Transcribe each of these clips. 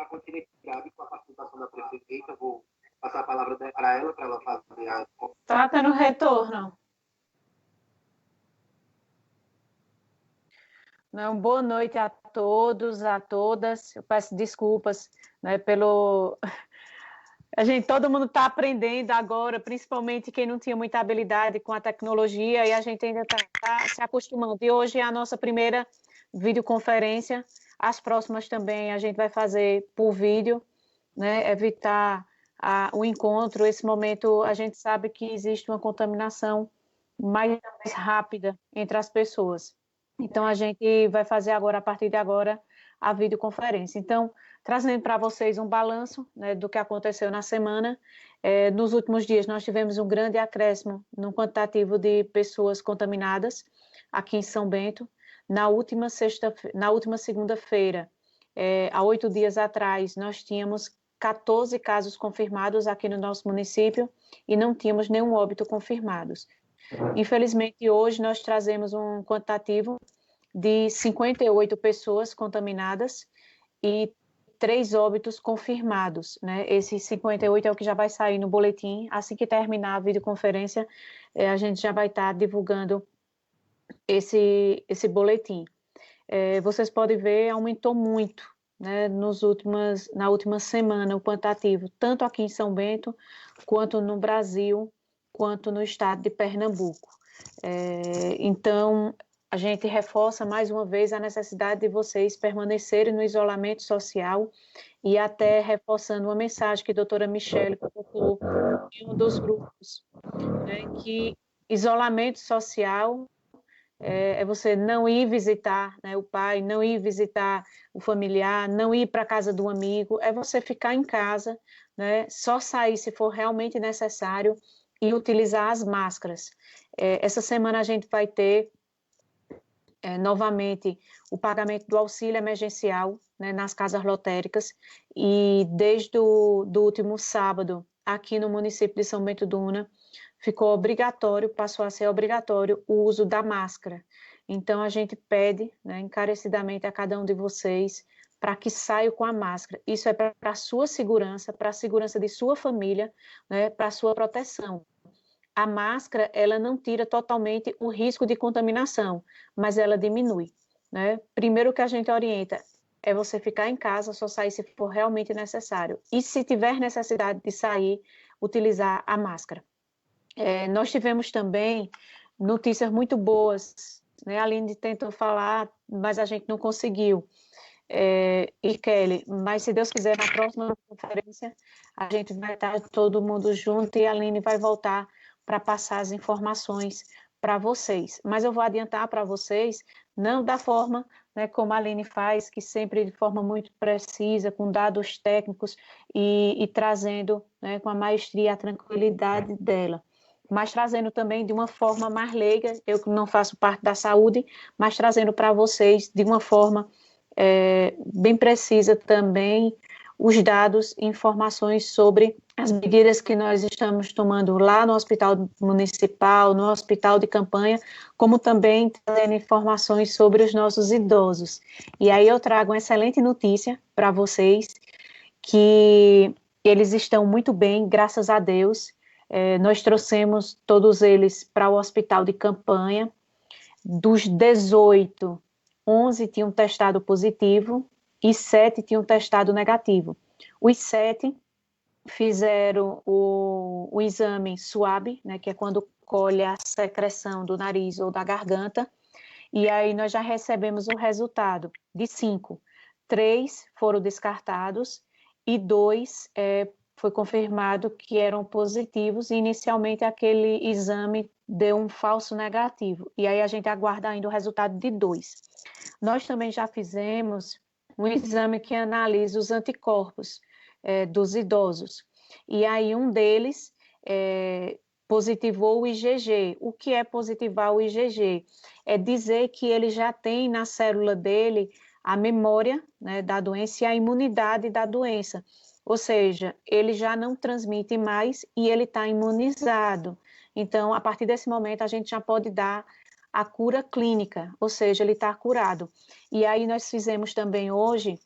dar continuidade com a participação da prefeita. Vou passar a palavra para ela fazer a... Está tendo retorno. Não, boa noite a todos, a todas. Eu peço desculpas, né, pelo... todo mundo está aprendendo agora, principalmente quem não tinha muita habilidade com a tecnologia, e a gente ainda está se acostumando. E hoje é a nossa primeira videoconferência. As próximas também a gente vai fazer por vídeo, né, evitar o encontro. Esse momento a gente sabe que existe uma contaminação mais rápida entre as pessoas. Então, a gente vai fazer agora, a partir de agora, a videoconferência. Então, trazendo para vocês um balanço, né, do que aconteceu na semana. Nos últimos dias, nós tivemos um grande acréscimo no quantitativo de pessoas contaminadas aqui em São Bento. Na última segunda-feira, há 8 dias atrás, nós tínhamos 14 casos confirmados aqui no nosso município e não tínhamos nenhum óbito confirmados. Infelizmente, hoje nós trazemos um quantitativo de 58 pessoas contaminadas e 3 óbitos confirmados, né? Esses 58 é o que já vai sair no boletim. Assim que terminar a videoconferência, a gente já vai estar divulgando esse boletim. Vocês podem ver, aumentou muito, né, na última semana, o quantitativo, tanto aqui em São Bento, quanto no Brasil, quanto no estado de Pernambuco. Então, a gente reforça mais uma vez a necessidade de vocês permanecerem no isolamento social, e até reforçando uma mensagem que a doutora Michele colocou em um dos grupos, né, que isolamento social é você não ir visitar, né, o pai, não ir visitar o familiar, não ir para a casa do amigo, é você ficar em casa, né, só sair se for realmente necessário e utilizar as máscaras. Essa semana a gente vai ter novamente o pagamento do auxílio emergencial, né, nas casas lotéricas, e desde o último sábado, aqui no município de São Bento do Una, ficou obrigatório, passou a ser obrigatório o uso da máscara. Então, a gente pede, né, encarecidamente a cada um de vocês para que saiam com a máscara. Isso é para a sua segurança, para a segurança de sua família, né, para a sua proteção. A máscara, ela não tira totalmente o risco de contaminação, mas ela diminui, né? Primeiro que a gente orienta é você ficar em casa, só sair se for realmente necessário. E se tiver necessidade de sair, utilizar a máscara. Nós tivemos também notícias muito boas, né? A Aline tentou falar, mas a gente não conseguiu. E Kelly, mas se Deus quiser, na próxima conferência, a gente vai estar todo mundo junto e a Aline vai voltar para passar as informações para vocês. Mas eu vou adiantar para vocês, não da forma, né, como a Aline faz, que sempre de forma muito precisa, com dados técnicos e trazendo, né, com a maestria, a tranquilidade dela, mas trazendo também de uma forma mais leiga, eu que não faço parte da saúde, mas trazendo para vocês de uma forma bem precisa também os dados e informações sobre as medidas que nós estamos tomando lá no Hospital Municipal, no Hospital de Campanha, como também trazendo informações sobre os nossos idosos. E aí eu trago uma excelente notícia para vocês, que eles estão muito bem, graças a Deus. Nós trouxemos todos eles para o Hospital de Campanha. Dos 18, 11 tinham testado positivo e 7 tinham testado negativo. Os 7 fizeram o exame SWAB, né, que é quando colhe a secreção do nariz ou da garganta, e aí nós já recebemos o resultado de 5. 3 foram descartados e 2 foi confirmado que eram positivos, e inicialmente aquele exame deu um falso negativo, e aí a gente aguarda ainda o resultado de 2. Nós também já fizemos um exame que analisa os anticorpos dos idosos, e aí um deles positivou o IgG. O que é positivar o IgG? É dizer que ele já tem na célula dele a memória, né, da doença e a imunidade da doença. Ou seja, ele já não transmite mais e ele está imunizado. Então, a partir desse momento, a gente já pode dar a cura clínica, ou seja, ele está curado. E aí nós fizemos também hoje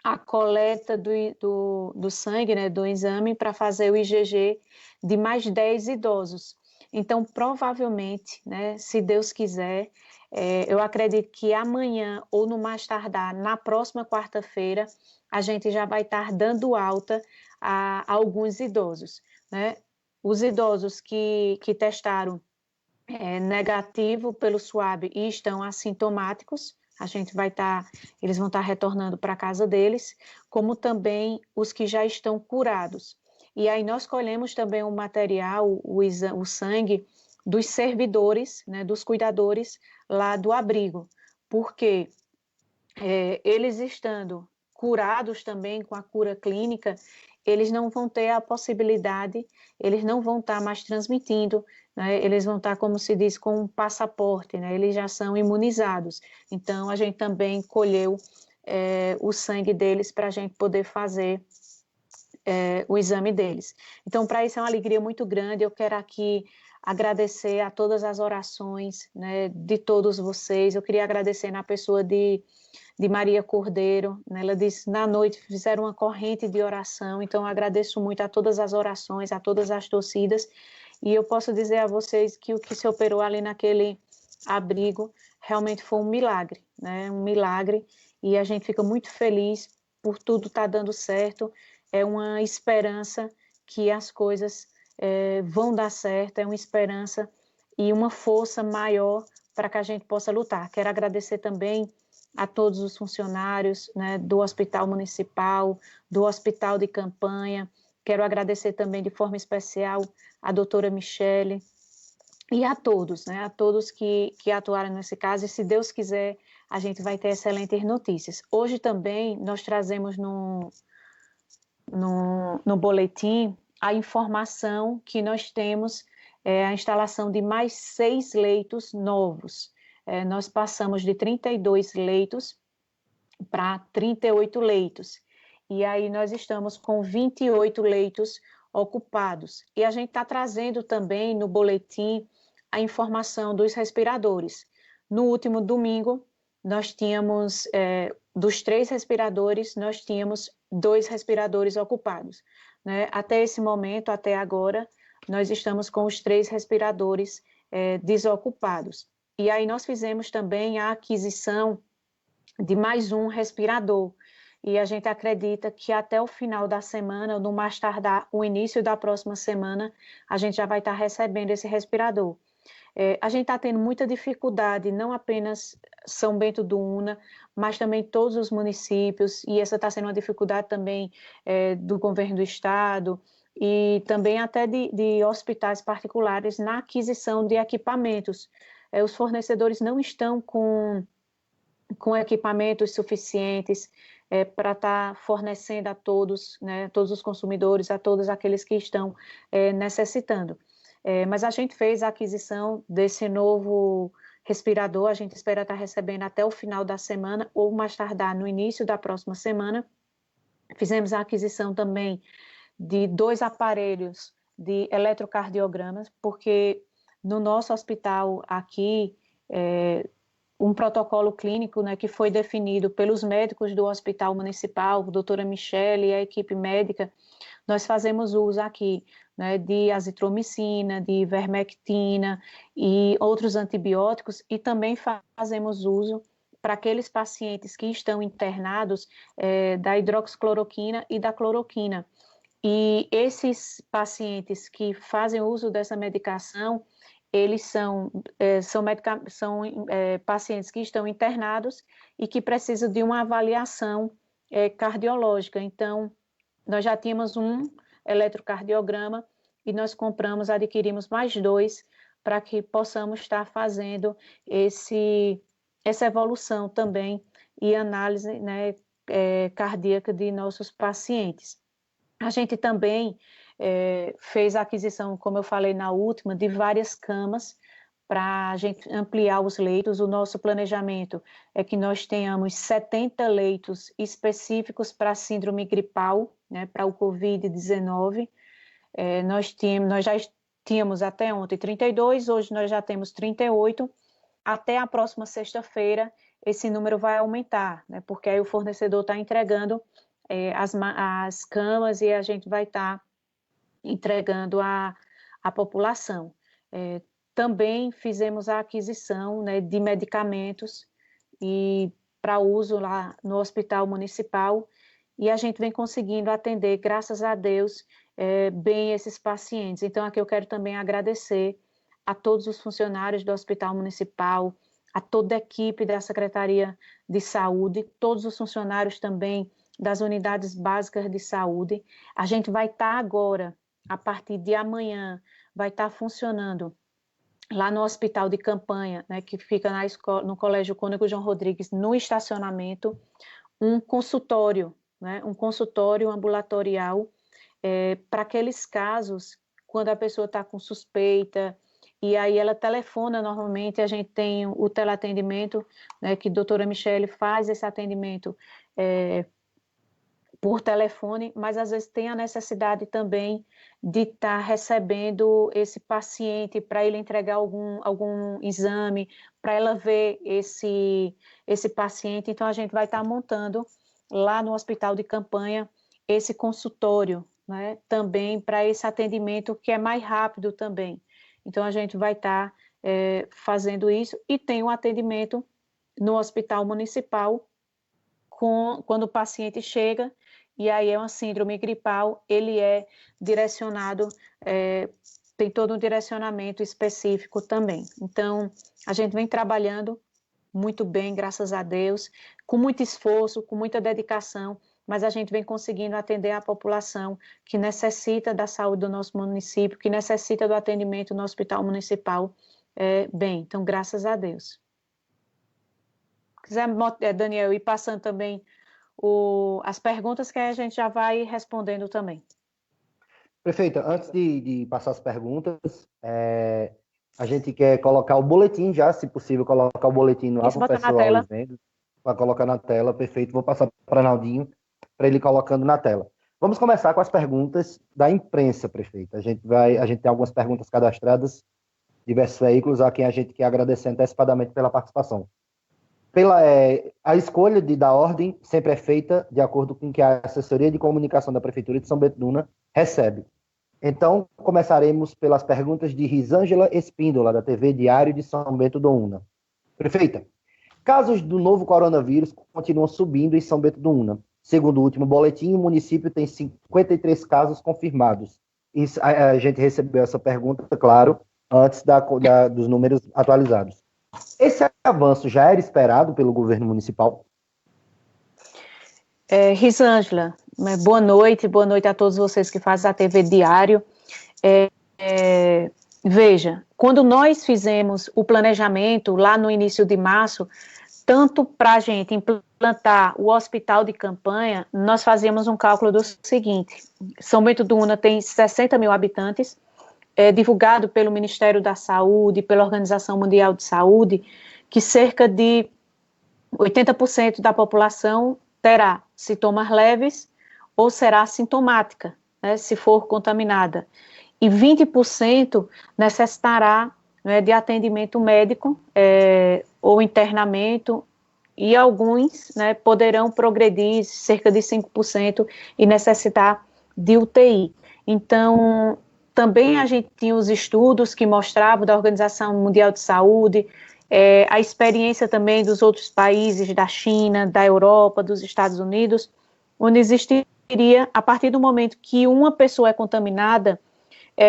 a coleta do sangue, né, do exame, para fazer o IgG de mais 10 idosos. Então, provavelmente, né, se Deus quiser, eu acredito que amanhã, ou no mais tardar, na próxima quarta-feira, a gente já vai estar dando alta a alguns idosos, né? Os idosos que testaram negativo pelo SWAB e estão assintomáticos, a gente vai estar, eles vão estar retornando para a casa deles, como também os que já estão curados. E aí nós colhemos também o material, o sangue dos servidores, né, dos cuidadores lá do abrigo, porque eles estando curados também com a cura clínica, eles não vão ter a possibilidade, eles não vão estar mais transmitindo, né? Eles vão estar, como se diz, com um passaporte, né? Eles já são imunizados. Então, a gente também colheu o sangue deles para a gente poder fazer o exame deles. Então, para isso é uma alegria muito grande. Eu quero aqui agradecer a todas as orações, né, de todos vocês. Eu queria agradecer na pessoa de Maria Cordeiro, né? Ela disse, na noite fizeram uma corrente de oração, então eu agradeço muito a todas as orações, a todas as torcidas, e eu posso dizer a vocês que o que se operou ali naquele abrigo realmente foi um milagre, né? Um milagre, e a gente fica muito feliz por tudo estar dando certo, é uma esperança que as coisas vão dar certo, é uma esperança e uma força maior para que a gente possa lutar. Quero agradecer também a todos os funcionários, né, do Hospital Municipal, do Hospital de Campanha. Quero agradecer também de forma especial a doutora Michele e a todos, né, a todos que atuaram nesse caso, e se Deus quiser, a gente vai ter excelentes notícias. Hoje também nós trazemos no boletim a informação que nós temos a instalação de mais 6 leitos novos. Nós passamos de 32 leitos para 38 leitos. E aí nós estamos com 28 leitos ocupados. E a gente está trazendo também no boletim a informação dos respiradores. No último domingo, nós tínhamos, dos 3 respiradores, nós tínhamos 2 respiradores ocupados, né? Até esse momento, até agora, nós estamos com os 3 respiradores desocupados. E aí nós fizemos também a aquisição de mais um respirador. E a gente acredita que até o final da semana, ou no mais tardar, o início da próxima semana, a gente já vai estar recebendo esse respirador. A gente está tendo muita dificuldade, não apenas São Bento do Una, mas também todos os municípios, e essa está sendo uma dificuldade também do governo do estado, e também até de hospitais particulares na aquisição de equipamentos. Os fornecedores não estão com equipamentos suficientes para estar fornecendo a todos, né, todos os consumidores, a todos aqueles que estão necessitando. Mas a gente fez a aquisição desse novo respirador, a gente espera estar recebendo até o final da semana, ou mais tardar no início da próxima semana. Fizemos a aquisição também de 2 aparelhos de eletrocardiogramas, porque no nosso hospital aqui, um protocolo clínico, né, que foi definido pelos médicos do Hospital Municipal, a doutora Michele e a equipe médica, nós fazemos uso aqui, né, de azitromicina, de ivermectina e outros antibióticos, e também fazemos uso para aqueles pacientes que estão internados da hidroxicloroquina e da cloroquina. E esses pacientes que fazem uso dessa medicação, eles são pacientes que estão internados e que precisam de uma avaliação cardiológica. Então, nós já tínhamos um eletrocardiograma e nós adquirimos mais 2 para que possamos estar fazendo essa evolução também e análise, né, cardíaca de nossos pacientes. A gente também fez a aquisição, como eu falei na última, de várias camas para a gente ampliar os leitos. O nosso planejamento é que nós tenhamos 70 leitos específicos para a síndrome gripal, né, para o Covid-19. Nós já tínhamos até ontem 32, hoje nós já temos 38. Até a próxima sexta-feira, esse número vai aumentar, né? Porque aí o fornecedor está entregando as camas e a gente vai estar entregando a população. Também fizemos a aquisição, né, de medicamentos e para uso lá no hospital municipal, e a gente vem conseguindo atender, graças a Deus, bem esses pacientes. Então, aqui eu quero também agradecer a todos os funcionários do Hospital Municipal, a toda a equipe da Secretaria de Saúde, todos os funcionários também das unidades básicas de saúde. A gente vai estar agora, a partir de amanhã, vai estar funcionando lá no hospital de campanha, né, que fica no Colégio Cônego João Rodrigues, no estacionamento, um consultório, né, um consultório ambulatorial para aqueles casos quando a pessoa está com suspeita, e aí ela telefona normalmente, a gente tem o teleatendimento, né, que a doutora Michele faz esse atendimento por telefone, mas às vezes tem a necessidade também de estar recebendo esse paciente para ele entregar algum exame, para ela ver esse paciente. Então, a gente vai estar montando lá no hospital de campanha esse consultório, né, também para esse atendimento que é mais rápido também. Então, a gente vai estar fazendo isso, e tem um atendimento no hospital municipal quando o paciente chega, e aí é uma síndrome gripal, ele é direcionado, tem todo um direcionamento específico também. Então, a gente vem trabalhando muito bem, graças a Deus, com muito esforço, com muita dedicação, mas a gente vem conseguindo atender a população que necessita da saúde do nosso município, que necessita do atendimento no hospital municipal, bem. Então, graças a Deus. Quiser, Daniel, ir passando também as perguntas, que a gente já vai respondendo também. Prefeita, antes de passar as perguntas, a gente quer colocar o boletim já, se possível, colocar o boletim lá para o pessoal vendo, para colocar na tela. Perfeito, vou passar para o Arnaldinho, para ele colocando na tela. Vamos começar com as perguntas da imprensa, prefeita. A gente tem algumas perguntas cadastradas, diversos veículos, a quem a gente quer agradecer antecipadamente pela participação. A escolha da ordem sempre é feita de acordo com o que a assessoria de comunicação da Prefeitura de São Bento do Una recebe. Então, começaremos pelas perguntas de Risângela Espíndola, da TV Diário de São Bento do Una. Prefeita, casos do novo coronavírus continuam subindo em São Bento do Una. Segundo o último boletim, o município tem 53 casos confirmados. A gente recebeu essa pergunta, claro, antes dos números atualizados. Esse avanço já era esperado pelo governo municipal? Risângela, boa noite a todos vocês que fazem a TV Diário. Veja, quando nós fizemos o planejamento lá no início de março, tanto para a gente implantar o hospital de campanha, nós fazíamos um cálculo do seguinte: São Bento do Una tem 60 mil habitantes, divulgado pelo Ministério da Saúde, pela Organização Mundial de Saúde, que cerca de 80% da população terá sintomas leves ou será assintomática, né, se for contaminada. E 20% necessitará, né, de atendimento médico ou internamento, e alguns, né, poderão progredir, cerca de 5%, e necessitar de UTI. Então, também a gente tinha os estudos que mostravam da Organização Mundial de Saúde, a experiência também dos outros países, da China, da Europa, dos Estados Unidos, onde existiria, a partir do momento que uma pessoa é contaminada,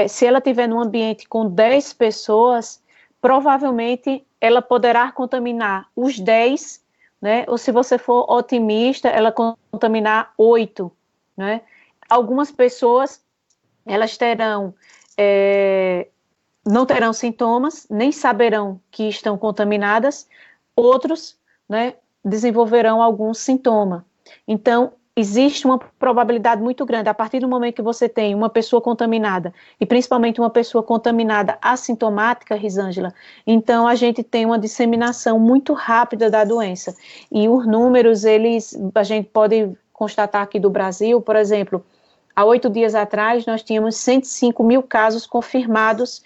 se ela estiver num ambiente com 10 pessoas, provavelmente ela poderá contaminar os 10, né? Ou, se você for otimista, ela contaminar 8, né? Algumas pessoas, elas não terão sintomas, nem saberão que estão contaminadas. Outros, né, desenvolverão algum sintoma. Então, existe uma probabilidade muito grande, a partir do momento que você tem uma pessoa contaminada, e principalmente uma pessoa contaminada assintomática, Risângela, então a gente tem uma disseminação muito rápida da doença. E os números, a gente pode constatar aqui do Brasil, por exemplo, há 8 dias atrás, nós tínhamos 105 mil casos confirmados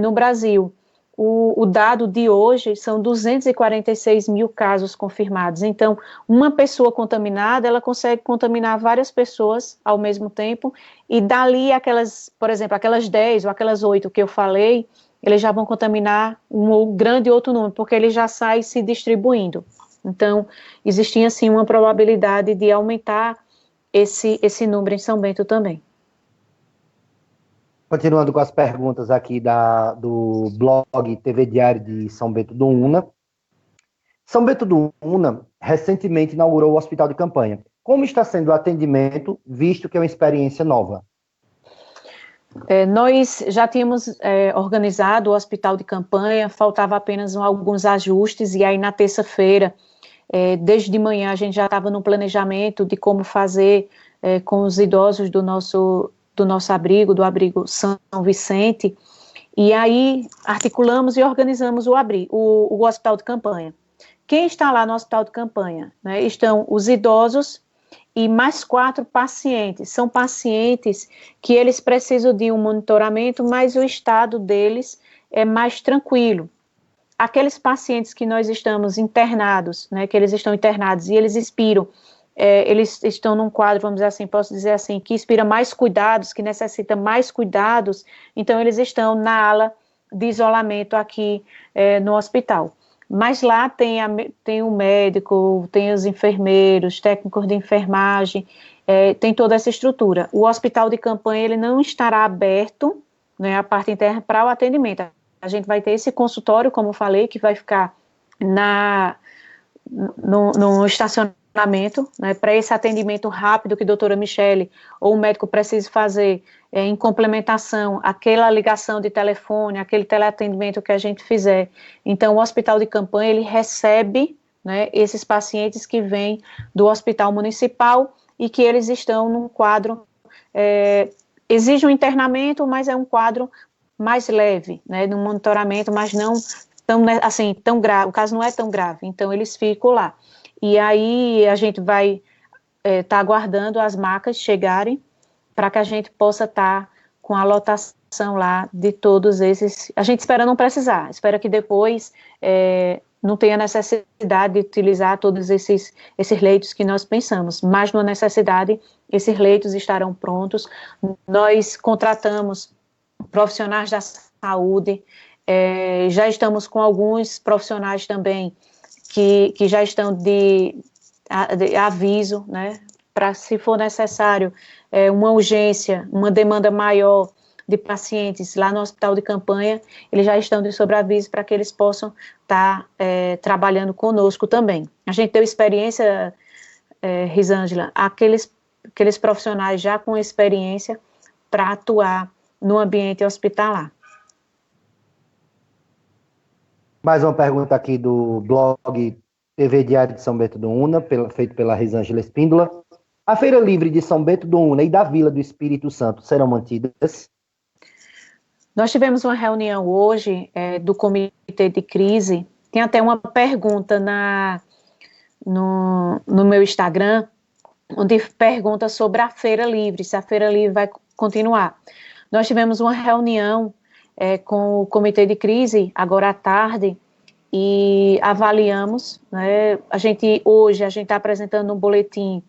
no Brasil. o dado de hoje são 246 mil casos confirmados. Então, uma pessoa contaminada, ela consegue contaminar várias pessoas ao mesmo tempo, e dali por exemplo, aquelas 10 ou aquelas 8 que eu falei, eles já vão contaminar um grande outro número, porque ele já sai se distribuindo. Então, existia, sim, uma probabilidade de aumentar esse número em São Bento também. Continuando com as perguntas aqui do blog TV Diário de São Bento do Una. São Bento do Una recentemente inaugurou o hospital de campanha. Como está sendo o atendimento, visto que é uma experiência nova? Nós já tínhamos organizado o hospital de campanha, faltava apenas alguns ajustes, e aí na terça-feira, desde de manhã, a gente já estava no planejamento de como fazer com os idosos do nosso abrigo, do abrigo São Vicente, e aí articulamos e organizamos o hospital de campanha. Quem está lá no hospital de campanha? Né, estão os idosos e mais 4 pacientes. São pacientes que eles precisam de um monitoramento, mas o estado deles é mais tranquilo. Aqueles pacientes que nós estamos internados, né, que eles estão internados e eles expiram, eles estão num quadro, vamos dizer assim, posso dizer assim, que inspira mais cuidados, que necessita mais cuidados, então eles estão na ala de isolamento aqui no hospital. Mas lá tem o médico, tem os enfermeiros, técnicos de enfermagem, tem toda essa estrutura. O hospital de campanha, ele não estará aberto, né, a parte interna para o atendimento. A gente vai ter esse consultório, como eu falei, que vai ficar no estacionamento, né, para esse atendimento rápido que a doutora Michele ou o médico precisa fazer em complementação àquela ligação de telefone, aquele teleatendimento que a gente fizer. Então, o hospital de campanha, ele recebe, né, esses pacientes que vêm do hospital municipal e que eles estão num quadro, exige um internamento, mas é um quadro mais leve, né, no monitoramento, mas não tão grave, o caso não é tão grave, então eles ficam lá. E aí a gente vai estar aguardando as macas chegarem para que a gente possa estar com a lotação lá de todos esses. A gente espera não precisar, espera que depois não tenha necessidade de utilizar todos esses leitos que nós pensamos, mas na necessidade, esses leitos estarão prontos. Nós contratamos profissionais da saúde, já estamos com alguns profissionais também que já estão de aviso, né, para se for necessário uma urgência, uma demanda maior de pacientes lá no hospital de campanha, eles já estão de sobreaviso para que eles possam estar trabalhando conosco também. A gente deu experiência, Risângela, aqueles profissionais já com experiência para atuar no ambiente hospitalar. Mais uma pergunta aqui do blog TV Diário de São Bento do Una, feito pela Risângela Espíndola. A Feira Livre de São Bento do Una e da Vila do Espírito Santo serão mantidas? Nós tivemos uma reunião hoje do Comitê de Crise. Tem até uma pergunta no meu Instagram, onde pergunta sobre a Feira Livre, se a Feira Livre vai continuar. Nós tivemos uma reunião com o Comitê de Crise, agora à tarde, e avaliamos, né, hoje a gente está apresentando um boletim,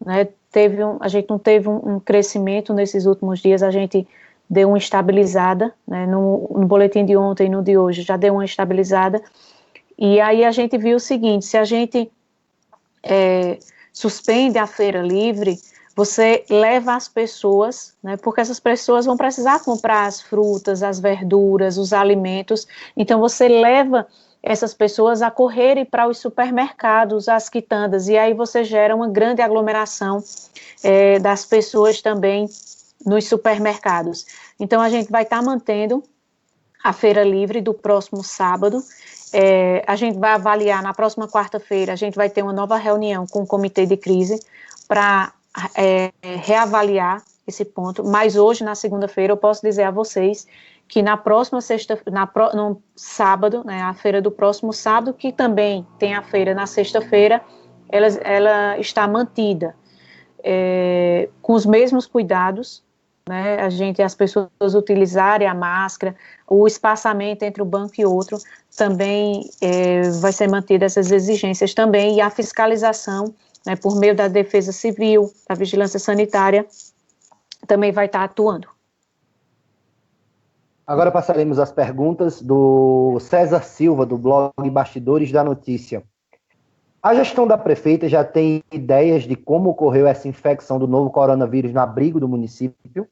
né, a gente não teve um crescimento nesses últimos dias, a gente deu uma estabilizada, né, no boletim de ontem e no de hoje já deu uma estabilizada, e aí a gente viu o seguinte: se a gente suspende a Feira Livre, você leva as pessoas, né, porque essas pessoas vão precisar comprar as frutas, as verduras, os alimentos, então você leva essas pessoas a correrem para os supermercados, as quitandas, e aí você gera uma grande aglomeração das pessoas também nos supermercados. Então a gente vai estar mantendo a Feira Livre do próximo sábado. A gente vai avaliar, na próxima quarta-feira, a gente vai ter uma nova reunião com o Comitê de Crise para reavaliar esse ponto, mas hoje, na segunda-feira, eu posso dizer a vocês que na próxima no sábado, né, a feira do próximo sábado, que também tem a feira na sexta-feira, ela está mantida com os mesmos cuidados, né, as pessoas utilizarem a máscara, o espaçamento entre um banco e outro, também vai ser mantida essas exigências também, e a fiscalização, né, por meio da Defesa Civil, da Vigilância Sanitária, também vai estar atuando. Agora passaremos às perguntas do César Silva, do blog Bastidores da Notícia. A gestão da prefeita já tem ideias de como ocorreu essa infecção do novo coronavírus no abrigo do município?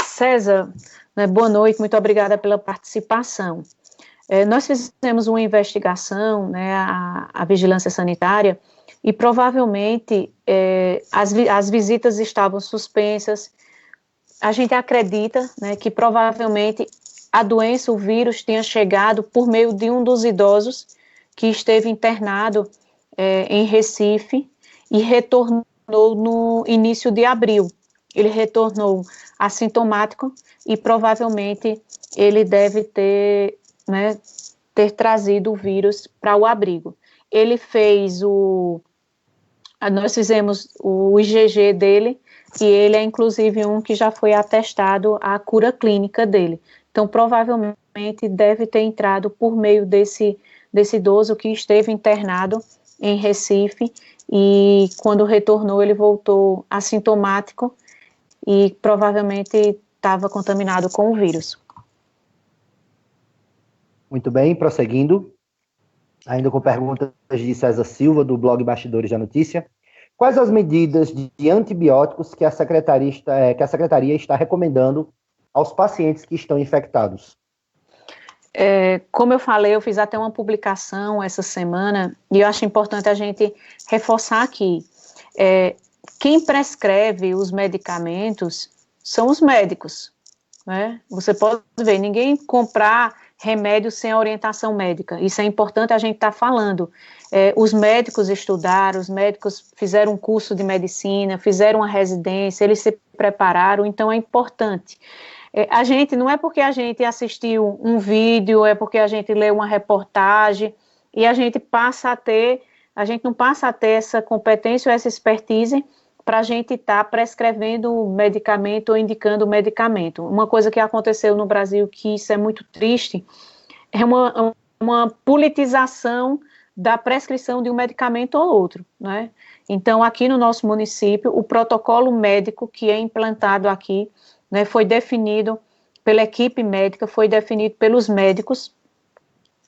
César, né, boa noite, muito obrigada pela participação. Nós fizemos uma investigação, né, a Vigilância Sanitária, e provavelmente as visitas estavam suspensas. A gente acredita, né, que provavelmente a doença, o vírus, tenha chegado por meio de um dos idosos que esteve internado em Recife e retornou no início de abril. Ele retornou assintomático e provavelmente ele deve ter, né, ter trazido o vírus para o abrigo. Ele fez nós fizemos o IgG dele, e ele é inclusive um que já foi atestado a cura clínica dele. Então, provavelmente deve ter entrado por meio desse idoso que esteve internado em Recife, e quando retornou ele voltou assintomático e provavelmente estava contaminado com o vírus. Muito bem, prosseguindo, ainda com perguntas de César Silva, do blog Bastidores da Notícia. Quais as medidas de antibióticos que a Secretaria está recomendando aos pacientes que estão infectados? Como eu falei, eu fiz até uma publicação essa semana, e eu acho importante a gente reforçar aqui. Quem prescreve os medicamentos são os médicos, né? Você pode ver, ninguém comprar remédio sem a orientação médica. Isso é importante a gente estar falando. Os médicos estudaram, os médicos fizeram um curso de medicina, fizeram uma residência, eles se prepararam, então é importante. A gente, não é porque a gente assistiu um vídeo, é porque a gente leu uma reportagem e a gente não passa a ter essa competência ou essa expertise para a gente estar prescrevendo medicamento ou indicando medicamento. Uma coisa que aconteceu no Brasil, que isso é muito triste, é uma politização da prescrição de um medicamento ou outro, né? Então, aqui no nosso município, o protocolo médico que é implantado aqui, né, foi definido pela equipe médica, foi definido pelos médicos,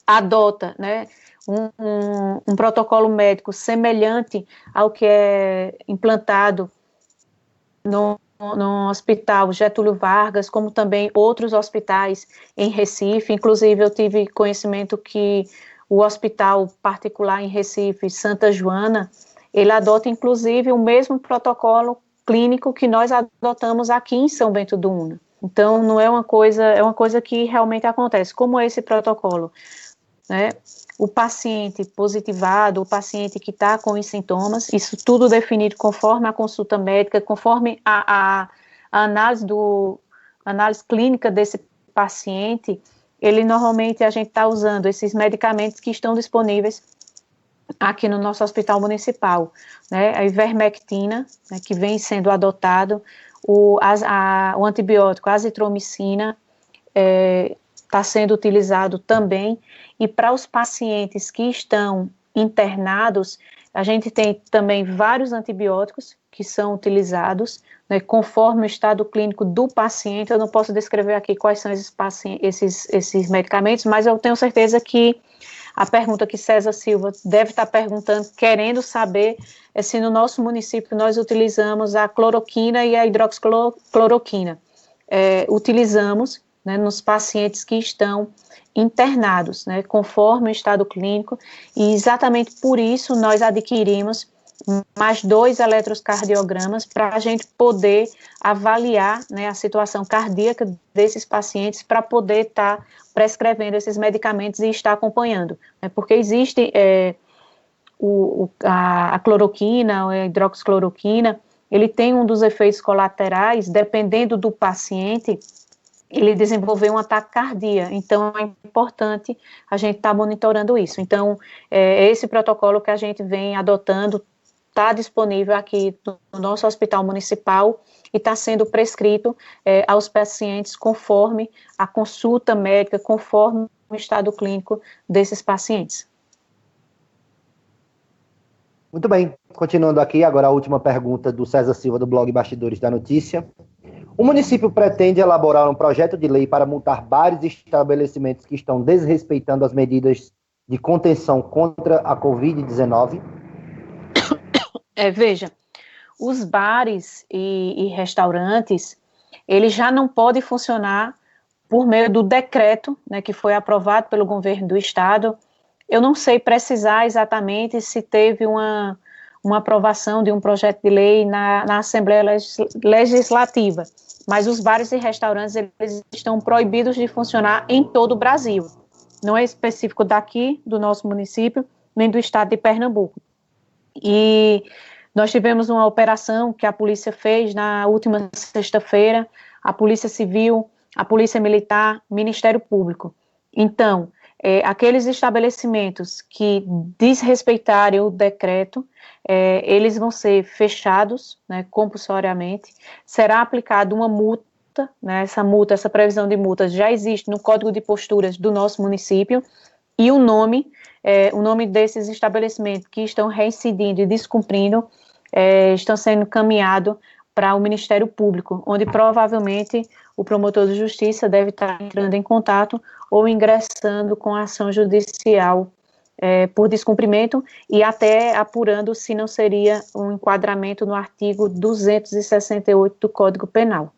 adota, né, um protocolo médico semelhante ao que é implantado no Hospital Getúlio Vargas, como também outros hospitais em Recife. Inclusive, eu tive conhecimento que o hospital particular em Recife, Santa Joana, ele adota inclusive o mesmo protocolo clínico que nós adotamos aqui em São Bento do Una. Então, não é uma coisa, é uma coisa que realmente acontece. Como é esse protocolo? Né? O paciente positivado, o paciente que está com os sintomas, isso tudo definido conforme a consulta médica, conforme a análise clínica desse paciente, ele normalmente a gente está usando esses medicamentos que estão disponíveis aqui no nosso hospital municipal, né? A ivermectina, né, que vem sendo adotado, o antibiótico azitromicina está sendo utilizado também, e para os pacientes que estão internados, a gente tem também vários antibióticos que são utilizados, né, conforme o estado clínico do paciente. Eu não posso descrever aqui quais são esses medicamentos, mas eu tenho certeza que a pergunta que César Silva deve estar perguntando, querendo saber, é se no nosso município nós utilizamos a cloroquina e a hidroxicloroquina. Utilizamos, né, nos pacientes que estão internados, né, conforme o estado clínico, e exatamente por isso nós adquirimos mais 2 eletrocardiogramas para a gente poder avaliar, né, a situação cardíaca desses pacientes, para poder estar prescrevendo esses medicamentos e estar acompanhando, né, porque existe a cloroquina, a hidroxicloroquina, ele tem um dos efeitos colaterais, dependendo do paciente, ele desenvolveu um ataque cardíaco, então é importante a gente estar monitorando isso. Então, é esse protocolo que a gente vem adotando está disponível aqui no nosso hospital municipal e está sendo prescrito aos pacientes conforme a consulta médica, conforme o estado clínico desses pacientes. Muito bem, continuando aqui, agora a última pergunta do César Silva, do blog Bastidores da Notícia. O município pretende elaborar um projeto de lei para multar bares e estabelecimentos que estão desrespeitando as medidas de contenção contra a Covid-19? Veja, os bares e restaurantes, eles já não podem funcionar por meio do decreto, né, que foi aprovado pelo governo do estado. Eu não sei precisar exatamente se teve uma aprovação de um projeto de lei na Assembleia Legislativa, mas os bares e restaurantes, eles estão proibidos de funcionar em todo o Brasil. Não é específico daqui, do nosso município, nem do estado de Pernambuco. E nós tivemos uma operação que a polícia fez na última sexta-feira, a Polícia Civil, a Polícia Militar, Ministério Público. Então, aqueles estabelecimentos que desrespeitarem o decreto, eles vão ser fechados, né, compulsoriamente, será aplicada uma multa, né, essa previsão de multa já existe no Código de Posturas do nosso município, e o nome desses estabelecimentos que estão reincidindo e descumprindo estão sendo encaminhados para o Ministério Público, onde provavelmente o promotor de justiça deve estar entrando em contato ou ingressando com a ação judicial por descumprimento e até apurando se não seria um enquadramento no artigo 268 do Código Penal.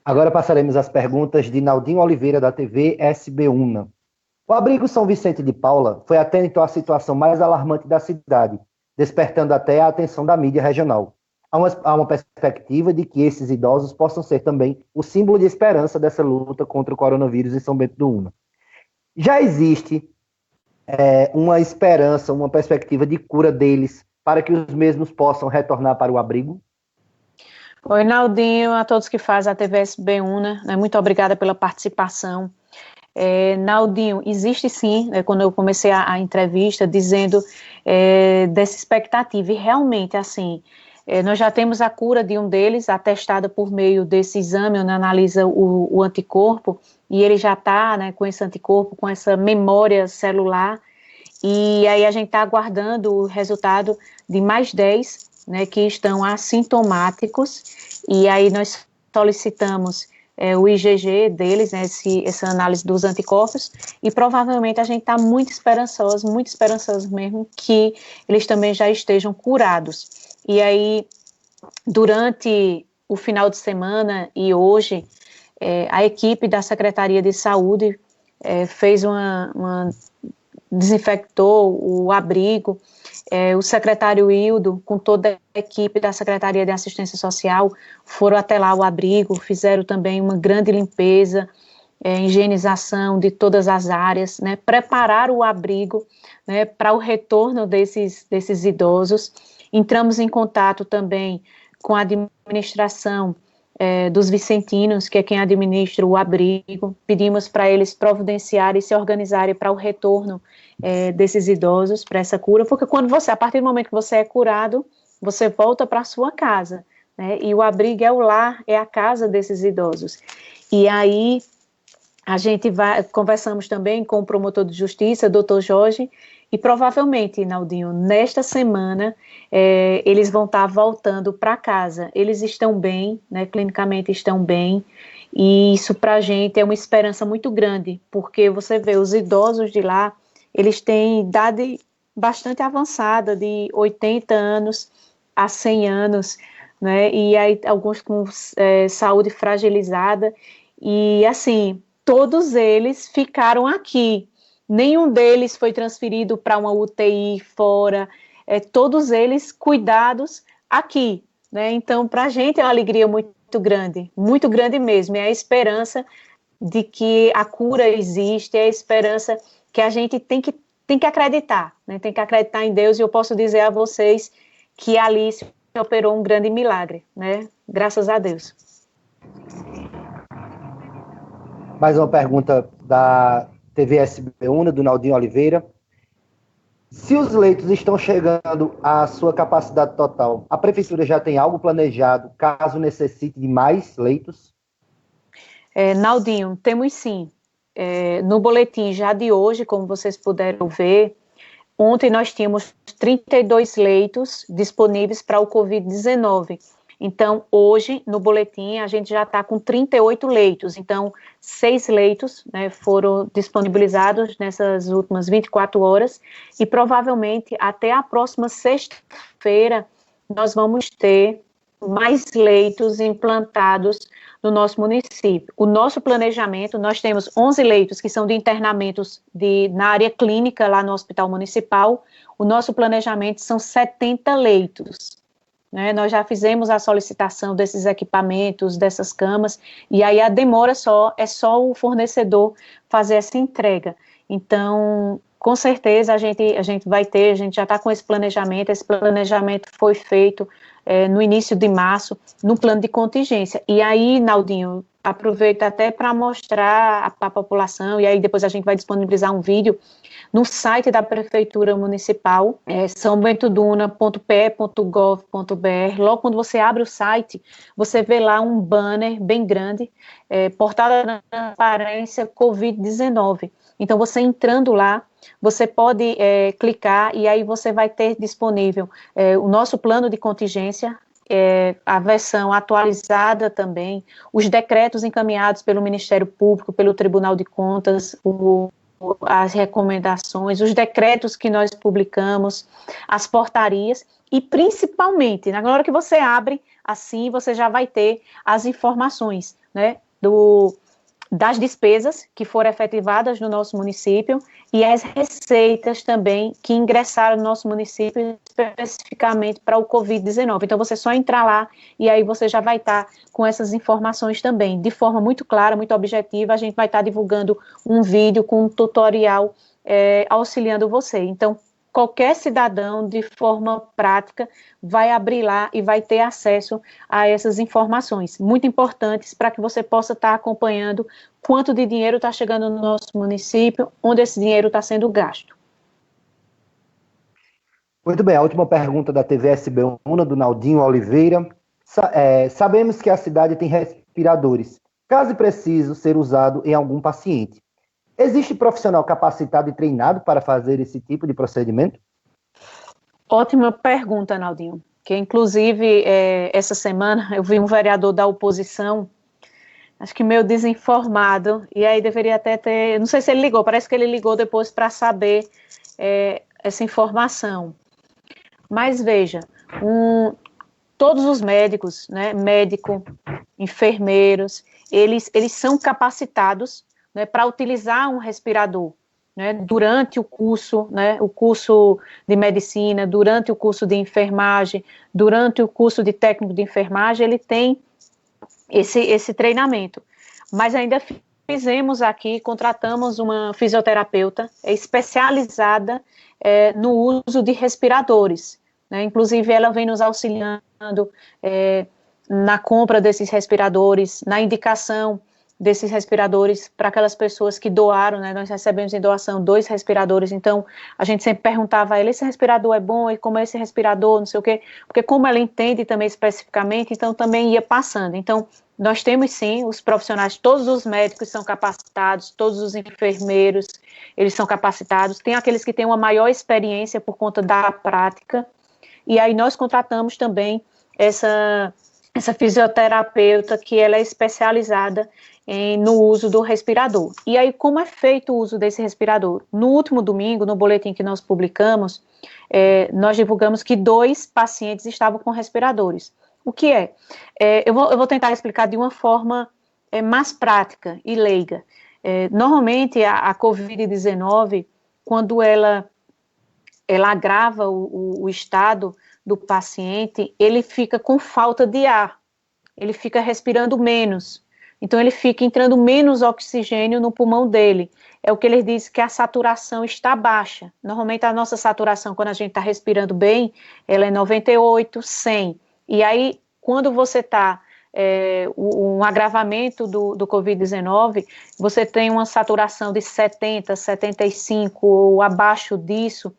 Agora passaremos às perguntas de Naldinho Oliveira, da TV SB1. O abrigo São Vicente de Paula foi até então a situação mais alarmante da cidade, despertando até a atenção da mídia regional. Há uma perspectiva de que esses idosos possam ser também o símbolo de esperança dessa luta contra o coronavírus em São Bento do Una. Já existe uma esperança, uma perspectiva de cura deles para que os mesmos possam retornar para o abrigo? Oi, Naldinho, a todos que fazem a TV SB1, né? Muito obrigada pela participação. Naldinho, existe sim, quando eu comecei a entrevista, dizendo dessa expectativa, e realmente, assim, nós já temos a cura de um deles, atestada por meio desse exame, onde analisa o anticorpo, e ele já está, né, com esse anticorpo, com essa memória celular, e aí a gente está aguardando o resultado de mais 10, né, que estão assintomáticos, e aí nós solicitamos o IgG deles, né, essa análise dos anticorpos, e provavelmente a gente está muito esperançoso mesmo, que eles também já estejam curados. E aí, durante o final de semana e hoje, a equipe da Secretaria de Saúde fez desinfectou o abrigo, o secretário Hildo, com toda a equipe da Secretaria de Assistência Social, foram até lá o abrigo, fizeram também uma grande limpeza, higienização de todas as áreas, né, prepararam o abrigo, né, para o retorno desses idosos. Entramos em contato também com a administração dos vicentinos, que é quem administra o abrigo, pedimos para eles providenciarem e se organizarem para o retorno desses idosos, para essa cura, porque a partir do momento que você é curado, você volta para a sua casa, né, e o abrigo é o lar, é a casa desses idosos. E aí, conversamos também com o promotor de justiça, doutor Jorge, e provavelmente, Naldinho, nesta semana, eles vão estar voltando para casa. Eles estão bem, né, clinicamente estão bem, e isso para a gente é uma esperança muito grande, porque você vê, os idosos de lá, eles têm idade bastante avançada, de 80 anos a 100 anos, né, e aí alguns com saúde fragilizada, e assim, todos eles ficaram aqui. Nenhum deles foi transferido para uma UTI fora, todos eles cuidados aqui, né? Então, para a gente é uma alegria muito grande mesmo, é a esperança de que a cura existe, é a esperança que a gente tem que acreditar, né? Tem que acreditar em Deus, e eu posso dizer a vocês que ali se operou um grande milagre, né? Graças a Deus. Mais uma pergunta da TV SB1, do Naldinho Oliveira. Se os leitos estão chegando à sua capacidade total, a prefeitura já tem algo planejado caso necessite de mais leitos? Naldinho, temos sim. No boletim já de hoje, como vocês puderam ver, ontem nós tínhamos 32 leitos disponíveis para o Covid-19. Então, hoje, no boletim, a gente já está com 38 leitos. Então, 6 leitos, né, foram disponibilizados nessas últimas 24 horas e provavelmente até a próxima sexta-feira nós vamos ter mais leitos implantados no nosso município. O nosso planejamento, nós temos 11 leitos que são de internamentos na área clínica lá no Hospital Municipal. O nosso planejamento são 70 leitos. Né? Nós já fizemos a solicitação desses equipamentos, dessas camas, e aí a demora é só o fornecedor fazer essa entrega. Então, com certeza a gente vai ter, a gente já está com esse planejamento foi feito no início de março, no plano de contingência. E aí, Naldinho, aproveito até para mostrar a população, e aí depois a gente vai disponibilizar um vídeo no site da Prefeitura Municipal, sãobentoduna.pe.gov.br. Logo quando você abre o site, você vê lá um banner bem grande, portada na transparência Covid-19. Então, você entrando lá, você pode clicar e aí você vai ter disponível o nosso plano de contingência, a versão atualizada também, os decretos encaminhados pelo Ministério Público, pelo Tribunal de Contas, as recomendações, os decretos que nós publicamos, as portarias e principalmente, na hora que você abre, assim você já vai ter as informações, né, das despesas que foram efetivadas no nosso município e as receitas também que ingressaram no nosso município especificamente para o Covid-19. Então, você só entrar lá e aí você já vai estar com essas informações também. De forma muito clara, muito objetiva, a gente vai estar divulgando um vídeo com um tutorial auxiliando você. Então, qualquer cidadão, de forma prática, vai abrir lá e vai ter acesso a essas informações, muito importantes para que você possa estar acompanhando quanto de dinheiro está chegando no nosso município, onde esse dinheiro está sendo gasto. Muito bem, a última pergunta da TV SB1, do Naldinho Oliveira. Sabemos que a cidade tem respiradores, caso preciso ser usado em algum paciente. Existe profissional capacitado e treinado para fazer esse tipo de procedimento? Ótima pergunta, Naldinho. Que inclusive, essa semana, eu vi um vereador da oposição, acho que meio desinformado, e aí deveria até ter, não sei se ele ligou, parece que ele ligou depois para saber essa informação. Mas veja, todos os médicos, né, médico, enfermeiros, eles são capacitados, né, para utilizar um respirador, né, durante o curso de medicina, durante o curso de enfermagem, durante o curso de técnico de enfermagem, ele tem esse treinamento. Mas ainda contratamos uma fisioterapeuta especializada no uso de respiradores, né? Inclusive ela vem nos auxiliando na compra desses respiradores, na indicação desses respiradores para aquelas pessoas que doaram, né? Nós recebemos em doação 2 respiradores, então a gente sempre perguntava a ela, esse respirador é bom, e como é esse respirador, não sei o quê, porque como ela entende também especificamente, então também ia passando. Então, nós temos sim os profissionais, todos os médicos são capacitados, todos os enfermeiros, eles são capacitados, tem aqueles que têm uma maior experiência por conta da prática, e aí nós contratamos também essa fisioterapeuta que ela é especializada no uso do respirador. E aí, como é feito o uso desse respirador? No último domingo, no boletim que nós publicamos, nós divulgamos que 2 pacientes estavam com respiradores. O que é? Eu vou tentar explicar de uma forma mais prática e leiga. Normalmente, a Covid-19, quando ela agrava o estado do paciente, ele fica com falta de ar, ele fica respirando menos, então ele fica entrando menos oxigênio no pulmão dele, é o que eles dizem que a saturação está baixa. Normalmente a nossa saturação, quando a gente está respirando bem, ela é 98, 100, e aí quando você está um agravamento do Covid-19, você tem uma saturação de 70, 75 ou abaixo disso,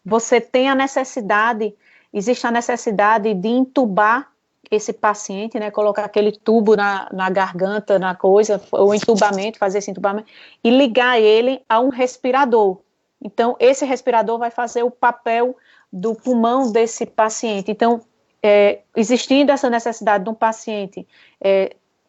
você tem a necessidade, existe a necessidade de intubar esse paciente, né, colocar aquele tubo na garganta, na coisa, o entubamento, fazer esse entubamento, e ligar ele a um respirador. Então, esse respirador vai fazer o papel do pulmão desse paciente. Então, existindo essa necessidade de um paciente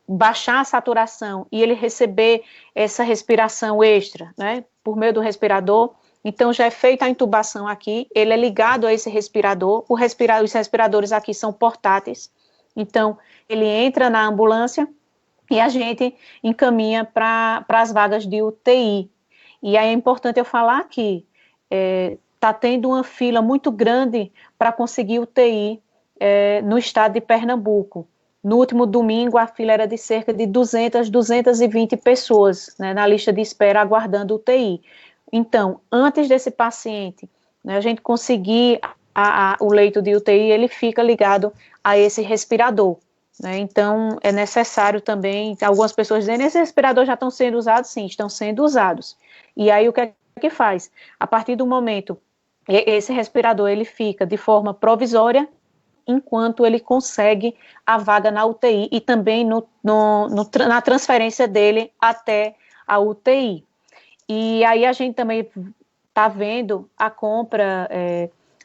baixar a saturação e ele receber essa respiração extra, né, por meio do respirador, então já é feita a intubação aqui, ele é ligado a esse respirador, os respiradores aqui são portáteis, então ele entra na ambulância e a gente encaminha para as vagas de UTI. E aí é importante eu falar aqui, está tendo uma fila muito grande para conseguir UTI no estado de Pernambuco. No último domingo, a fila era de cerca de 220 pessoas, né, na lista de espera aguardando UTI. Então, antes desse paciente, né, a gente conseguir o leito de UTI, ele fica ligado a esse respirador. Né, então, é necessário também, algumas pessoas dizem, esses respiradores já estão sendo usados? Sim, estão sendo usados. E aí, o que é que faz? A partir do momento, esse respirador, ele fica de forma provisória, enquanto ele consegue a vaga na UTI e também na transferência dele até a UTI. E aí a gente também está vendo a compra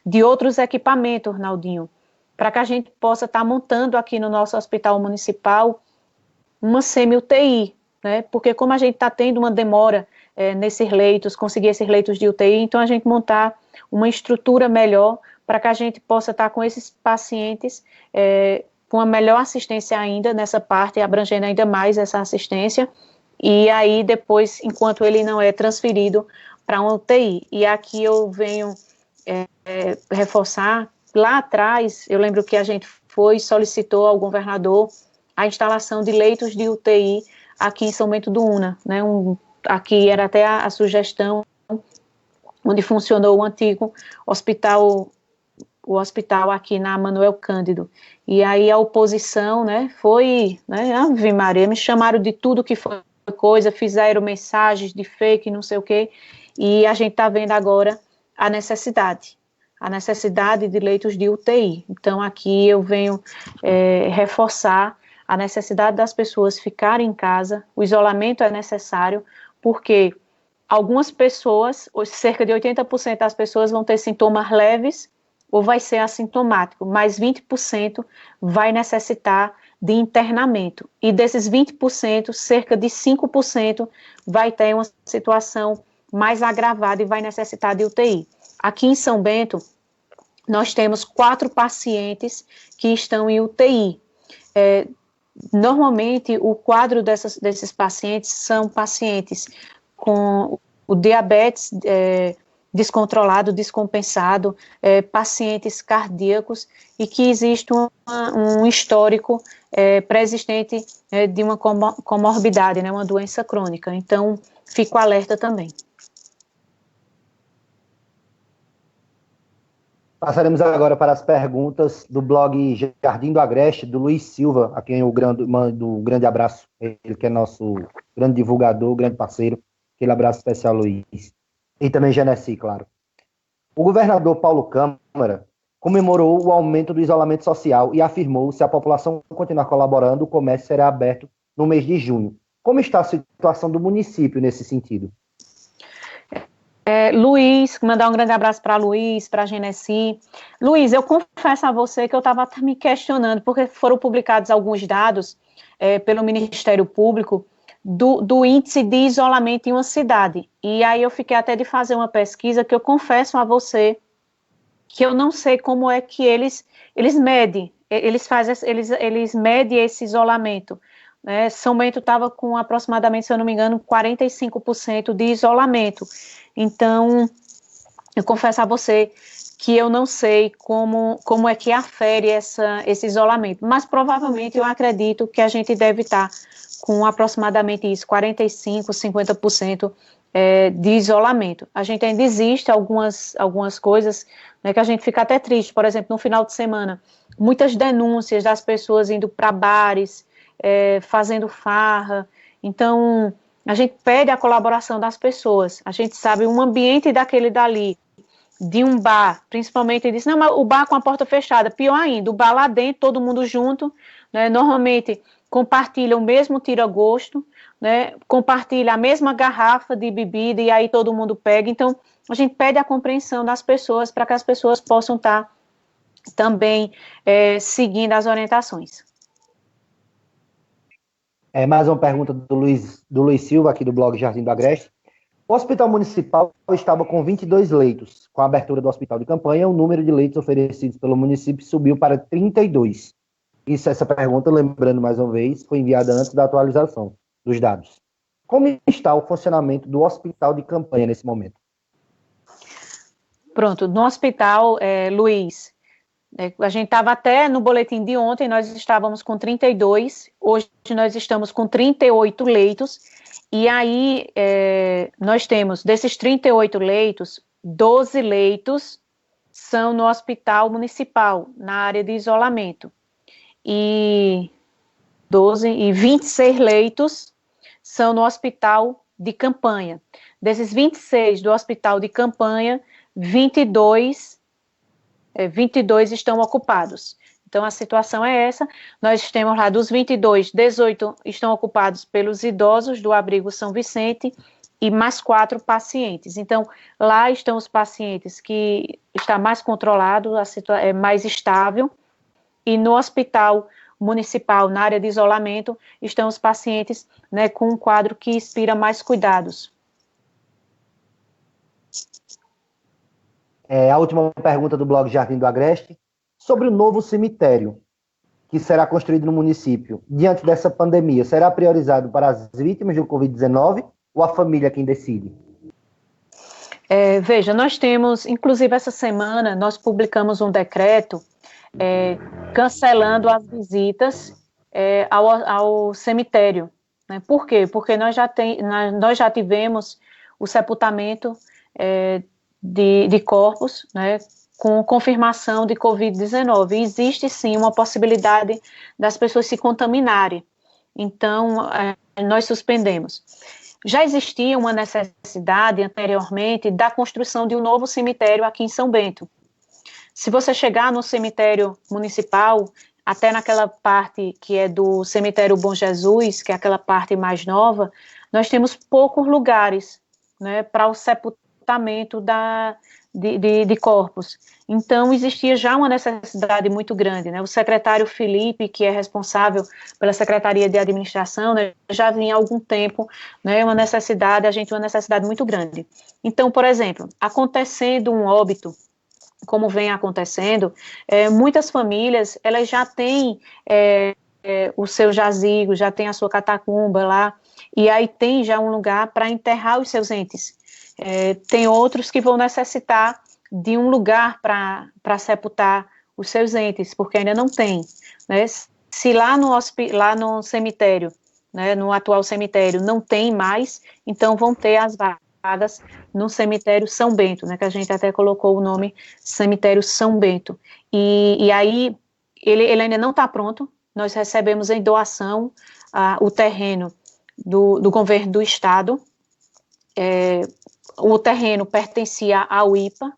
de outros equipamentos, Naldinho, para que a gente possa estar montando aqui no nosso hospital municipal uma semi-UTI, né? Porque como a gente está tendo uma demora nesses leitos, conseguir esses leitos de UTI, então a gente montar uma estrutura melhor para que a gente possa estar com esses pacientes com a melhor assistência ainda nessa parte, abrangendo ainda mais essa assistência, e aí depois, enquanto ele não é transferido para uma UTI. E aqui eu venho reforçar, lá atrás, eu lembro que a gente solicitou ao governador a instalação de leitos de UTI aqui em São Bento do Una, né, aqui era até a sugestão, onde funcionou o antigo hospital, o hospital aqui na Manuel Cândido, e aí a oposição, né, foi, né, Ave Maria, me chamaram de tudo que foi coisa, fizeram mensagens de fake, não sei o quê, e a gente está vendo agora a necessidade de leitos de UTI. Então aqui eu venho reforçar a necessidade das pessoas ficarem em casa, o isolamento é necessário, porque algumas pessoas, cerca de 80% das pessoas vão ter sintomas leves, ou vai ser assintomático, mas 20% vai necessitar de internamento. E desses 20%, cerca de 5% vai ter uma situação mais agravada e vai necessitar de UTI. Aqui em São Bento, nós temos 4 pacientes que estão em UTI. Normalmente, o quadro desses pacientes são pacientes com o diabetes descontrolado, descompensado, pacientes cardíacos e que existe um histórico pré-existente de uma comorbidade, né, uma doença crônica. Então, fico alerta também. Passaremos agora para as perguntas do blog Jardim do Agreste, do Luiz Silva, a quem eu mando um grande abraço, ele que é nosso grande divulgador, grande parceiro. Aquele abraço especial, Luiz. E também Genesi, claro. O governador Paulo Câmara comemorou o aumento do isolamento social e afirmou que se a população continuar colaborando, o comércio será aberto no mês de junho. Como está a situação do município nesse sentido? Luiz, mandar um grande abraço para Luiz, para a Genesi. Luiz, eu confesso a você que eu estava me questionando, porque foram publicados alguns dados pelo Ministério Público do índice de isolamento em uma cidade. E aí eu fiquei até de fazer uma pesquisa que eu confesso a você que eu não sei como é que eles medem, eles medem esse isolamento. Né? São Bento estava com aproximadamente, se eu não me engano, 45% de isolamento. Então, eu confesso a você que eu não sei como é que afere esse isolamento, mas provavelmente eu acredito que a gente deve estar com aproximadamente isso, 45%, 50% de isolamento. A gente ainda existe algumas coisas, né, que a gente fica até triste, por exemplo, no final de semana, muitas denúncias das pessoas indo para bares, fazendo farra, então a gente pede a colaboração das pessoas, a gente sabe um ambiente daquele dali, de um bar, principalmente, ele disse, não, mas o bar com a porta fechada, pior ainda, o bar lá dentro, todo mundo junto, né, normalmente compartilha o mesmo tira-gosto, né, compartilha a mesma garrafa de bebida e aí todo mundo pega, então a gente pede a compreensão das pessoas para que as pessoas possam estar também seguindo as orientações. Mais uma pergunta do Luiz Silva, aqui do blog Jardim do Agreste. O Hospital Municipal estava com 22 leitos. Com a abertura do hospital de campanha, o número de leitos oferecidos pelo município subiu para 32. Essa pergunta, lembrando mais uma vez, foi enviada antes da atualização dos dados. Como está o funcionamento do hospital de campanha nesse momento? Pronto, no hospital, Luiz, a gente estava até no boletim de ontem, nós estávamos com 32, hoje nós estamos com 38 leitos, e aí nós temos, desses 38 leitos, 12 leitos são no hospital municipal, na área de isolamento, e 26 leitos são no hospital de campanha. Desses 26 do hospital de campanha, 22 estão ocupados. Então, a situação é essa. Nós temos lá dos 22, 18 estão ocupados pelos idosos do abrigo São Vicente e mais 4 pacientes. Então, lá estão os pacientes que está mais controlado, a situação é mais estável, e no hospital municipal, na área de isolamento, estão os pacientes, né, com um quadro que inspira mais cuidados. A última pergunta do blog Jardim do Agreste, sobre o novo cemitério que será construído no município. Diante dessa pandemia, será priorizado para as vítimas do Covid-19 ou a família quem decide? Veja, nós temos, inclusive essa semana, nós publicamos um decreto cancelando as visitas ao cemitério. Né? Por quê? Porque nós já tivemos o sepultamento de corpos, né, com confirmação de Covid-19. Existe, sim, uma possibilidade das pessoas se contaminarem. Então, nós suspendemos. Já existia uma necessidade, anteriormente, da construção de um novo cemitério aqui em São Bento. Se você chegar no cemitério municipal, até naquela parte que é do cemitério Bom Jesus, que é aquela parte mais nova, nós temos poucos lugares, né, para o sepultamento de corpos. Então, existia já uma necessidade muito grande, né? O secretário Felipe, que é responsável pela Secretaria de Administração, né, já vinha há algum tempo, né, uma necessidade muito grande. Então, por exemplo, acontecendo um óbito, como vem acontecendo, muitas famílias, elas já têm o seu jazigo, já tem a sua catacumba lá, e aí tem já um lugar para enterrar os seus entes. Tem outros que vão necessitar de um lugar para sepultar os seus entes, porque ainda não tem, né? Se lá no cemitério, né, no atual cemitério, não tem mais, então vão ter as vagas no cemitério São Bento, né, que a gente até colocou o nome cemitério São Bento. E aí, ele ainda não está pronto, nós recebemos em doação o terreno do governo do estado, o terreno pertencia ao IPA,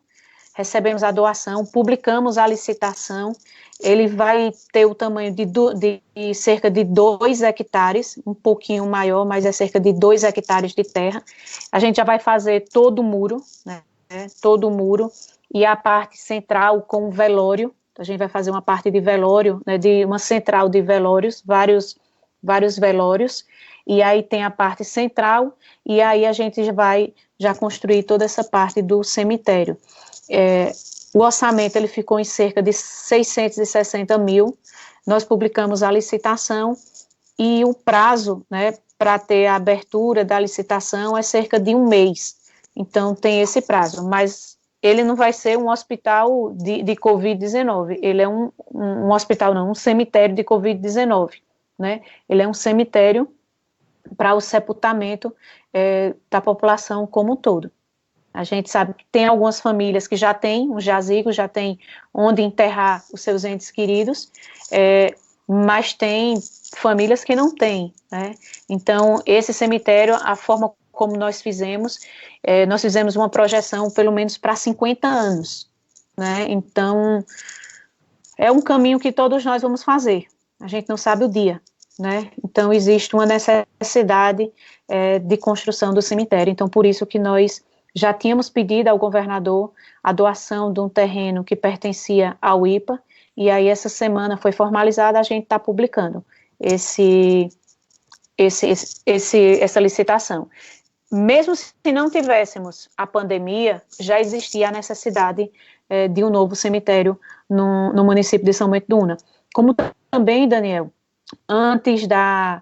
recebemos a doação, publicamos a licitação, ele vai ter o tamanho de cerca de 2 hectares, um pouquinho maior, mas é cerca de 2 hectares de terra. A gente já vai fazer todo o muro, né, todo o muro, e a parte central com velório, a gente vai fazer uma parte de velório, né, de uma central de velórios, vários velórios, e aí tem a parte central, e aí a gente vai já construir toda essa parte do cemitério. O orçamento ele ficou em cerca de 660 mil, nós publicamos a licitação, e o prazo, né, para ter a abertura da licitação é cerca de 1 mês, então tem esse prazo, mas ele não vai ser um hospital de Covid-19, ele é um hospital não, um cemitério de Covid-19, né, ele é um cemitério para o sepultamento da população como um todo. A gente sabe que tem algumas famílias que já têm um jazigo, já tem onde enterrar os seus entes queridos, mas tem famílias que não têm, né? Então, esse cemitério, a forma como nós fizemos uma projeção pelo menos para 50 anos, né? Então, é um caminho que todos nós vamos fazer, a gente não sabe o dia, né? Então, existe uma necessidade de construção do cemitério, então, por isso que nós já tínhamos pedido ao governador a doação de um terreno que pertencia ao IPA, e aí essa semana foi formalizada, a gente está publicando essa licitação. Mesmo se não tivéssemos a pandemia, já existia a necessidade de um novo cemitério no município de São Bento do Una. Como também, Daniel, antes da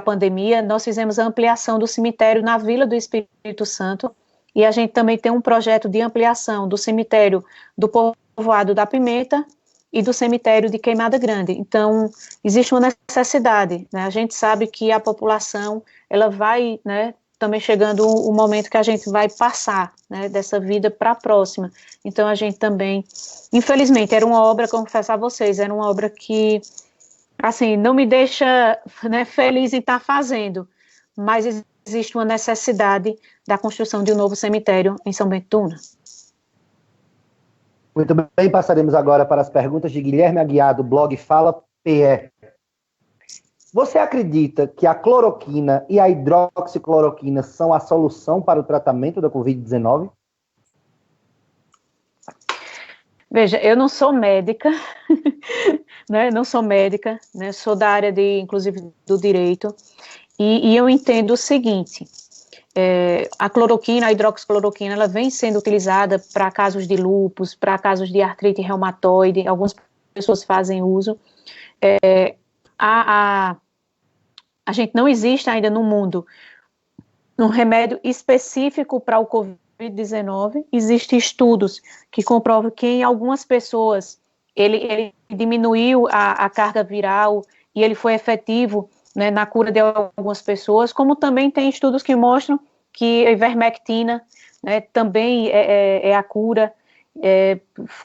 pandemia, nós fizemos a ampliação do cemitério na Vila do Espírito Santo, e a gente também tem um projeto de ampliação do cemitério do Povoado da Pimenta e do cemitério de Queimada Grande. Então, existe uma necessidade, né? A gente sabe que a população, ela vai, né, também chegando o momento que a gente vai passar, né, dessa vida para a próxima. Então, a gente também, infelizmente, era uma obra, como confesso a vocês, era uma obra que, assim, não me deixa, né, feliz em estar fazendo, mas existe uma necessidade da construção de um novo cemitério em São Bento do Una. Muito bem, passaremos agora para as perguntas de Guilherme Aguiar, do blog Fala PE. Você acredita que a cloroquina e a hidroxicloroquina são a solução para o tratamento da Covid-19? Veja, eu não sou médica, né? Não sou médica, né? Sou da área inclusive, do direito, e eu entendo o seguinte: a cloroquina, a hidroxicloroquina, ela vem sendo utilizada para casos de lúpus, para casos de artrite reumatoide, algumas pessoas fazem uso. A gente não existe ainda no mundo um remédio específico para o Covid-19. Existem estudos que comprovam que em algumas pessoas ele diminuiu a carga viral e ele foi efetivo, né, na cura de algumas pessoas, como também tem estudos que mostram que a ivermectina, né, também é a cura,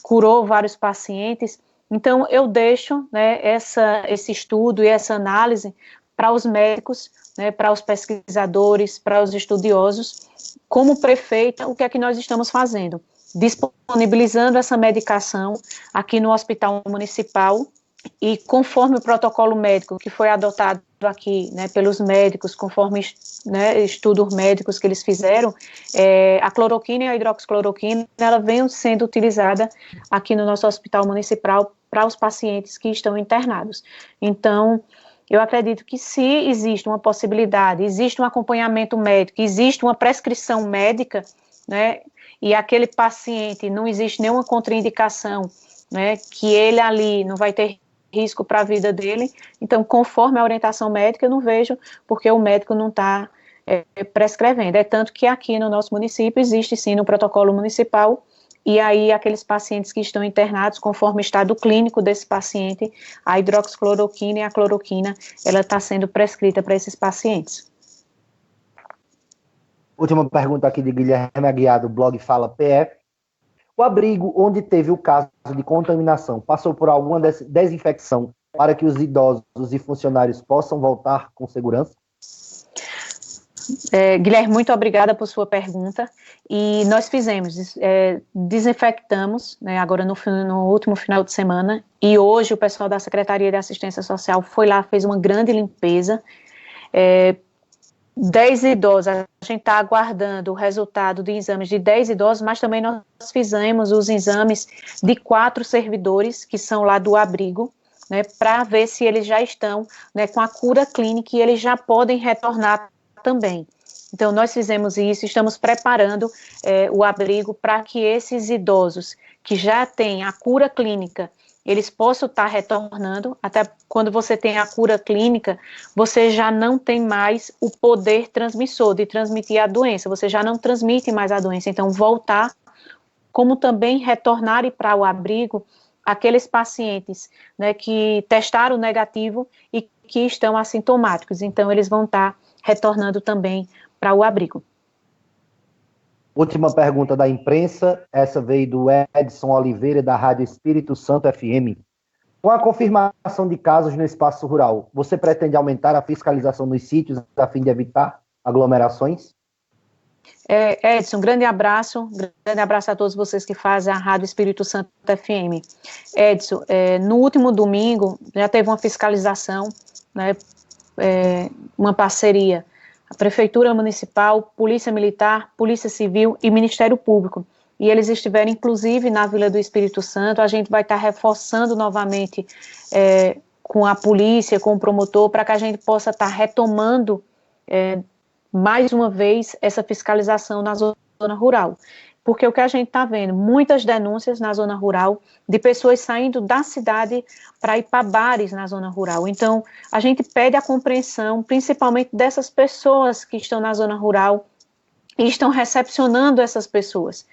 curou vários pacientes. Então, eu deixo, né, esse estudo e essa análise para os médicos, né, para os pesquisadores, para os estudiosos. Como prefeita, o que é que nós estamos fazendo? Disponibilizando essa medicação aqui no Hospital Municipal, e conforme o protocolo médico que foi adotado aqui, né, pelos médicos, conforme, né, estudos médicos que eles fizeram, a cloroquina e a hidroxicloroquina, ela vem sendo utilizada aqui no nosso hospital municipal para os pacientes que estão internados. Então, eu acredito que se existe uma possibilidade, existe um acompanhamento médico, existe uma prescrição médica, né, e aquele paciente não existe nenhuma contraindicação, né, que ele ali não vai ter risco para a vida dele, então, conforme a orientação médica, eu não vejo porque o médico não está prescrevendo. É tanto que aqui no nosso município existe sim no protocolo municipal, e aí aqueles pacientes que estão internados, conforme o estado clínico desse paciente, a hidroxicloroquina e a cloroquina, ela está sendo prescrita para esses pacientes. Última pergunta aqui de Guilherme Aguiar, do blog Fala PE. O abrigo onde teve o caso de contaminação passou por alguma desinfecção para que os idosos e funcionários possam voltar com segurança? Guilherme, muito obrigada por sua pergunta. E nós fizemos, desinfectamos, né, agora no último final de semana, e hoje o pessoal da Secretaria de Assistência Social foi lá, fez uma grande limpeza. 10 idosos, a gente está aguardando o resultado de exames de 10 idosos, mas também nós fizemos os exames de 4 servidores que são lá do abrigo, né, para ver se eles já estão, né, com a cura clínica e eles já podem retornar também. Então, nós fizemos isso, estamos preparando o abrigo para que esses idosos que já têm a cura clínica, eles possam estar retornando. Até quando você tem a cura clínica, você já não tem mais o poder transmissor de transmitir a doença, você já não transmite mais a doença. Então, voltar, como também retornar para o abrigo aqueles pacientes, né, que testaram negativo e que estão assintomáticos. Então, eles vão estar retornando também para o abrigo. Última pergunta da imprensa, essa veio do Edson Oliveira, da Rádio Espírito Santo FM. Com a confirmação de casos no espaço rural, você pretende aumentar a fiscalização nos sítios a fim de evitar aglomerações? Edson, grande abraço a todos vocês que fazem a Rádio Espírito Santo FM. Edson, no último domingo já teve uma fiscalização, né, uma parceria, a Prefeitura Municipal, Polícia Militar, Polícia Civil e Ministério Público. E eles estiveram, inclusive, na Vila do Espírito Santo. A gente vai estar reforçando novamente com a polícia, com o promotor, para que a gente possa estar retomando mais uma vez essa fiscalização na zona rural, porque o que a gente está vendo, muitas denúncias na zona rural de pessoas saindo da cidade para ir para bares na zona rural. Então, a gente pede a compreensão, principalmente dessas pessoas que estão na zona rural e estão recepcionando essas pessoas.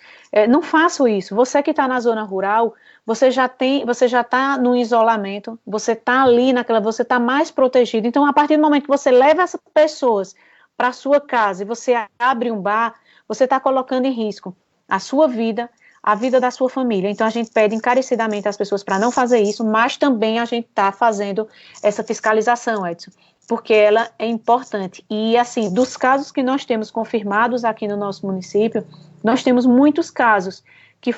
Não façam isso. Você que está na zona rural, você já está no isolamento, você está ali você está mais protegido. Então, a partir do momento que você leva essas pessoas para a sua casa e você abre um bar, você está colocando em risco a sua vida, a vida da sua família. Então, a gente pede encarecidamente às pessoas para não fazer isso, mas também a gente está fazendo essa fiscalização, Edson, porque ela é importante. E, assim, dos casos que nós temos confirmados aqui no nosso município, nós temos muitos casos que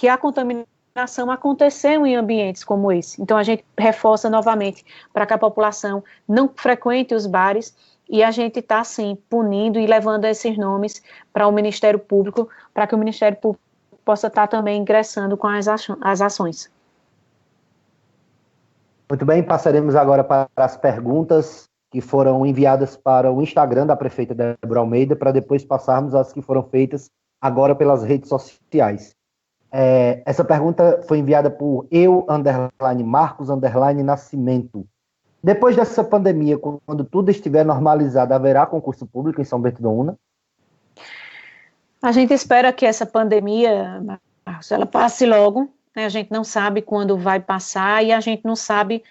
a contaminação aconteceu em ambientes como esse. Então, a gente reforça novamente para que a população não frequente os bares. E a gente está, sim, punindo e levando esses nomes para o Ministério Público, para que o Ministério Público possa estar também ingressando com as ações. Muito bem, passaremos agora para as perguntas que foram enviadas para o Instagram da prefeita Débora Almeida, para depois passarmos às que foram feitas agora pelas redes sociais. Essa pergunta foi enviada por _Marcos_Nascimento. Depois dessa pandemia, quando tudo estiver normalizado, haverá concurso público em São Bento do Una? A gente espera que essa pandemia, Marcos, ela passe logo, né? A gente não sabe quando vai passar e a gente não sabe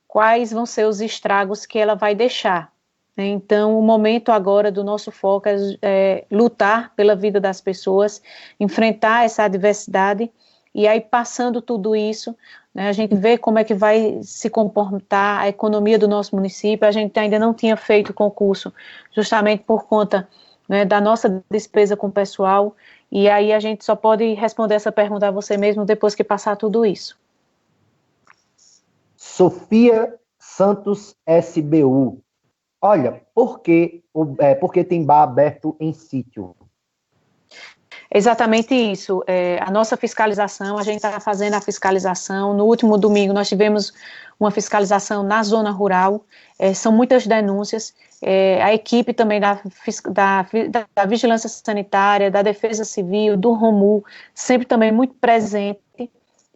quais vão ser os estragos que ela vai deixar. Então, o momento agora do nosso foco é lutar pela vida das pessoas, enfrentar essa adversidade e aí, passando tudo isso, né, a gente vê como é que vai se comportar a economia do nosso município. A gente ainda não tinha feito concurso, justamente por conta, né, da nossa despesa com o pessoal, e aí a gente só pode responder essa pergunta a você mesmo depois que passar tudo isso. Sofia Santos SBU. Olha, por que tem bar aberto em sítio? Exatamente isso, a nossa fiscalização, a gente está fazendo a fiscalização. No último domingo nós tivemos uma fiscalização na zona rural, são muitas denúncias, a equipe também da Vigilância Sanitária, da Defesa Civil, do ROMU, sempre também muito presente,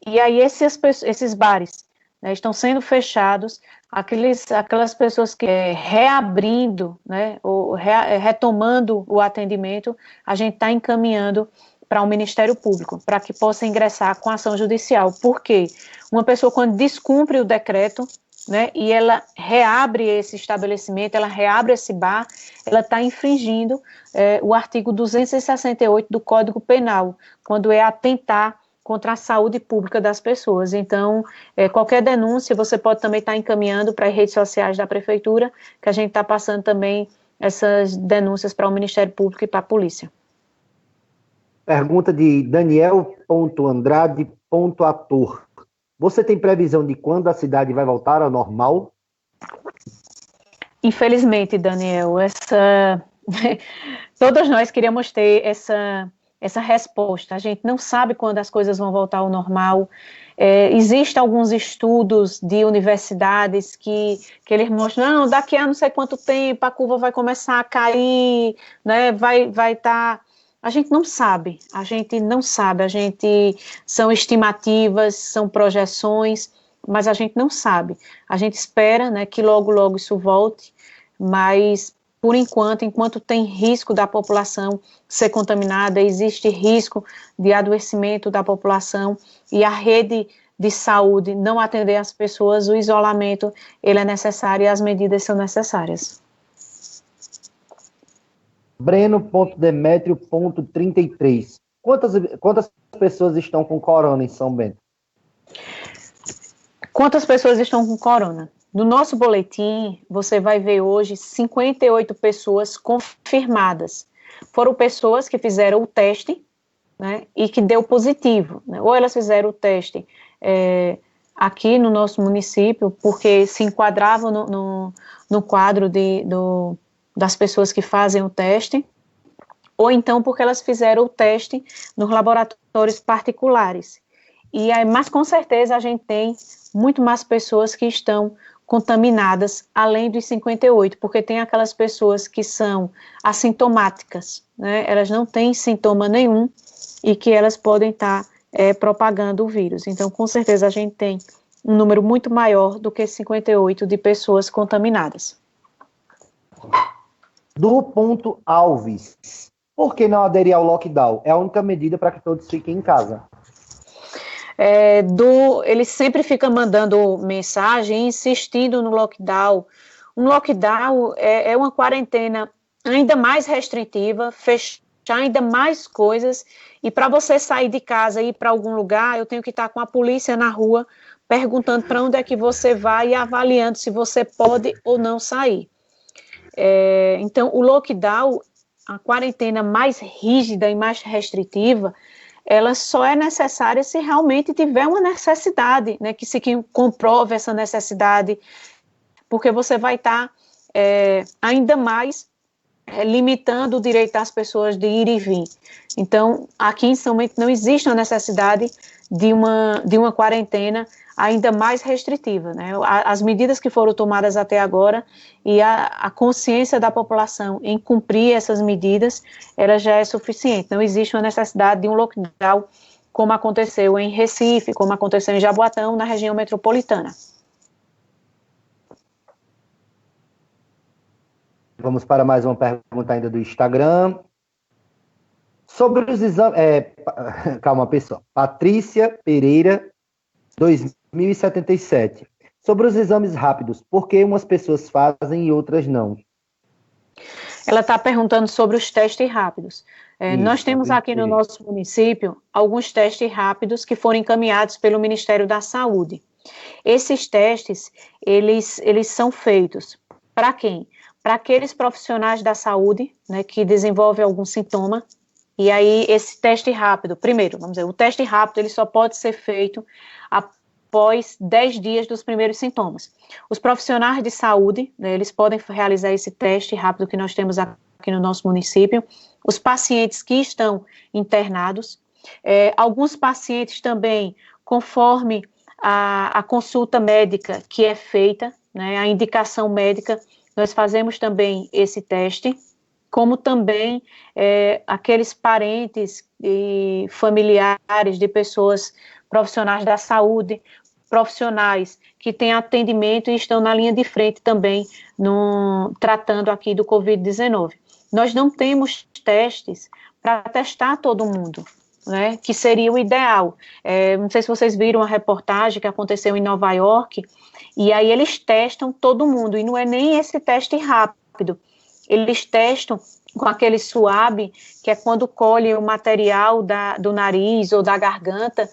e aí esses bares, né, estão sendo fechados, aquelas pessoas que reabrindo, né, ou retomando o atendimento, a gente está encaminhando para o Ministério Público, para que possa ingressar com ação judicial. Por quê? Uma pessoa, quando descumpre o decreto, né, e ela reabre esse estabelecimento, ela reabre esse bar, ela está infringindo o artigo 268 do Código Penal, quando é atentar contra a saúde pública das pessoas. Então, qualquer denúncia, você pode também estar encaminhando para as redes sociais da Prefeitura, que a gente está passando também essas denúncias para o Ministério Público e para a Polícia. Pergunta de Daniel.Andrade.ator. Você tem previsão de quando a cidade vai voltar ao normal? Infelizmente, Daniel, todos nós queríamos ter essa resposta. A gente não sabe quando as coisas vão voltar ao normal. Existem alguns estudos de universidades que eles mostram, não, daqui a não sei quanto tempo a curva vai começar a cair, né, vai estar... A gente não sabe, são estimativas, são projeções, mas a gente não sabe. A gente espera, né, que logo, logo isso volte, mas... Por enquanto tem risco da população ser contaminada, existe risco de adoecimento da população e a rede de saúde não atender as pessoas, o isolamento ele é necessário e as medidas são necessárias. Breno.demetrio.33. Quantas pessoas estão com corona em São Bento? Quantas pessoas estão com corona? No nosso boletim, você vai ver hoje 58 pessoas confirmadas. foram pessoas que fizeram o teste, né, e que deu positivo, né? Ou elas fizeram o teste aqui no nosso município, porque se enquadravam no quadro das pessoas que fazem o teste, ou então porque elas fizeram o teste nos laboratórios particulares. Mas com certeza a gente tem muito mais pessoas que estão contaminadas, além dos 58, porque tem aquelas pessoas que são assintomáticas, né? Elas não têm sintoma nenhum e que elas podem estar propagando o vírus. Então, com certeza, a gente tem um número muito maior do que 58 de pessoas contaminadas. Do ponto Alves, por que não aderir ao lockdown? É a única medida para que todos fiquem em casa. Ele sempre fica mandando mensagem, insistindo no lockdown. Um lockdown é uma quarentena ainda mais restritiva, fechar ainda mais coisas, e para você sair de casa e ir para algum lugar, eu tenho que estar com a polícia na rua, perguntando para onde é que você vai e avaliando se você pode ou não sair. Então, o lockdown, a quarentena mais rígida e mais restritiva, ela só é necessária se realmente tiver uma necessidade, né, que se comprove essa necessidade, porque você vai estar ainda mais limitando o direito das pessoas de ir e vir. Então, aqui em São Bento não existe a necessidade de uma quarentena ainda mais restritiva, né? As medidas que foram tomadas até agora e a consciência da população em cumprir essas medidas, ela já é suficiente. Não existe uma necessidade de um lockdown como aconteceu em Recife, como aconteceu em Jaboatão, na região metropolitana. Vamos para mais uma pergunta ainda do Instagram. Sobre os exames... Calma, pessoal. Patrícia Pereira, 2077. Sobre os exames rápidos, por que umas pessoas fazem e outras não? Ela está perguntando sobre os testes rápidos. Nós temos aqui no nosso município alguns testes rápidos que foram encaminhados pelo Ministério da Saúde. Esses testes, eles são feitos para quem? Para aqueles profissionais da saúde, né, que desenvolvem algum sintoma. E aí, esse teste rápido, primeiro, vamos dizer, o teste rápido, ele só pode ser feito após 10 dias dos primeiros sintomas. Os profissionais de saúde, né, eles podem realizar esse teste rápido que nós temos aqui no nosso município. Os pacientes que estão internados, alguns pacientes também, conforme a consulta médica que é feita, né, a indicação médica, nós fazemos também esse teste, como também aqueles parentes e familiares de pessoas profissionais da saúde, profissionais que têm atendimento e estão na linha de frente também tratando aqui do Covid-19. Nós não temos testes para testar todo mundo, né, que seria o ideal. Não sei se vocês viram a reportagem que aconteceu em Nova York, e aí eles testam todo mundo, e não é nem esse teste rápido, eles testam com aquele suave, que é quando colhe o material do nariz ou da garganta,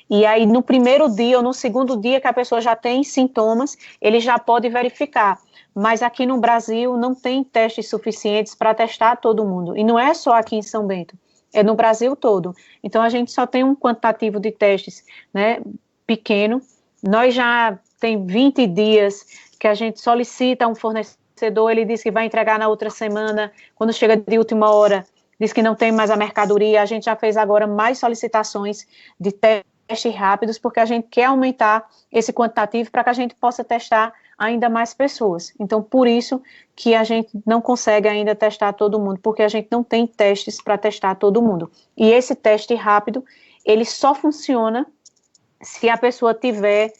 e aí no primeiro dia ou no segundo dia que a pessoa já tem sintomas, ele já pode verificar. Mas aqui no Brasil não tem testes suficientes para testar todo mundo, e não é só aqui em São Bento, é no Brasil todo. Então a gente só tem um quantitativo de testes, né, pequeno. Nós já tem 20 dias que a gente solicita um fornecedor, ele diz que vai entregar na outra semana, quando chega de última hora, diz que não tem mais a mercadoria. A gente já fez agora mais solicitações de testes rápidos, porque a gente quer aumentar esse quantitativo para que a gente possa testar ainda mais pessoas. Então, por isso que a gente não consegue ainda testar todo mundo, porque a gente não tem testes para testar todo mundo. E esse teste rápido, ele só funciona se a pessoa tiver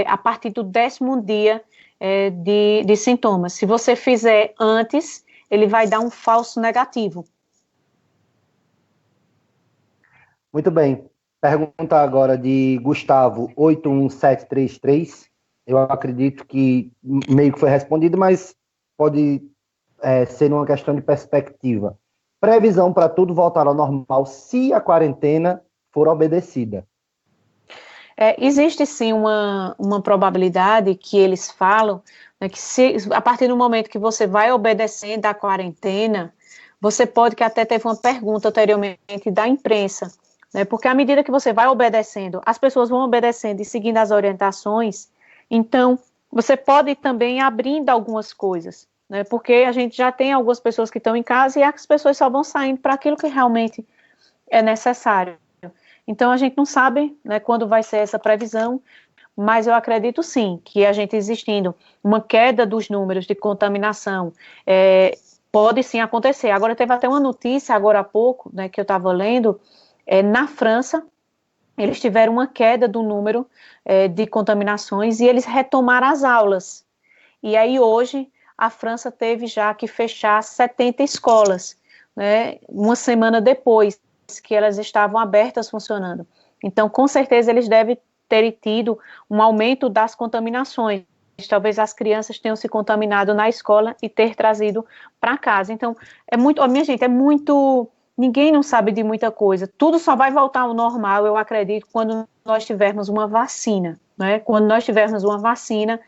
a partir do 10º dia de sintomas. Se você fizer antes, ele vai dar um falso negativo. Muito bem. Pergunta agora de Gustavo, 81733. Eu acredito que meio que foi respondido, mas pode ser uma questão de perspectiva. Previsão para tudo voltar ao normal se a quarentena for obedecida. Existe sim uma probabilidade que eles falam, né, que a partir do momento que você vai obedecendo à quarentena, você pode, que até teve uma pergunta anteriormente da imprensa, né, porque à medida que você vai obedecendo, as pessoas vão obedecendo e seguindo as orientações, então você pode ir também abrindo algumas coisas, né, porque a gente já tem algumas pessoas que estão em casa e as pessoas só vão saindo para aquilo que realmente é necessário. Então a gente não sabe, né, quando vai ser essa previsão, mas eu acredito sim que a gente existindo uma queda dos números de contaminação, pode sim acontecer. Agora teve até uma notícia agora há pouco, né, que eu estava lendo, na França, eles tiveram uma queda do número de contaminações e eles retomaram as aulas. E aí hoje a França teve já que fechar 70 escolas, né, uma semana depois que elas estavam abertas funcionando. Então, com certeza, eles devem ter tido um aumento das contaminações. Talvez as crianças tenham se contaminado na escola e ter trazido para casa. Então, minha gente, ninguém não sabe de muita coisa. Tudo só vai voltar ao normal, eu acredito, quando nós tivermos uma vacina, né? Quando nós tivermos uma vacina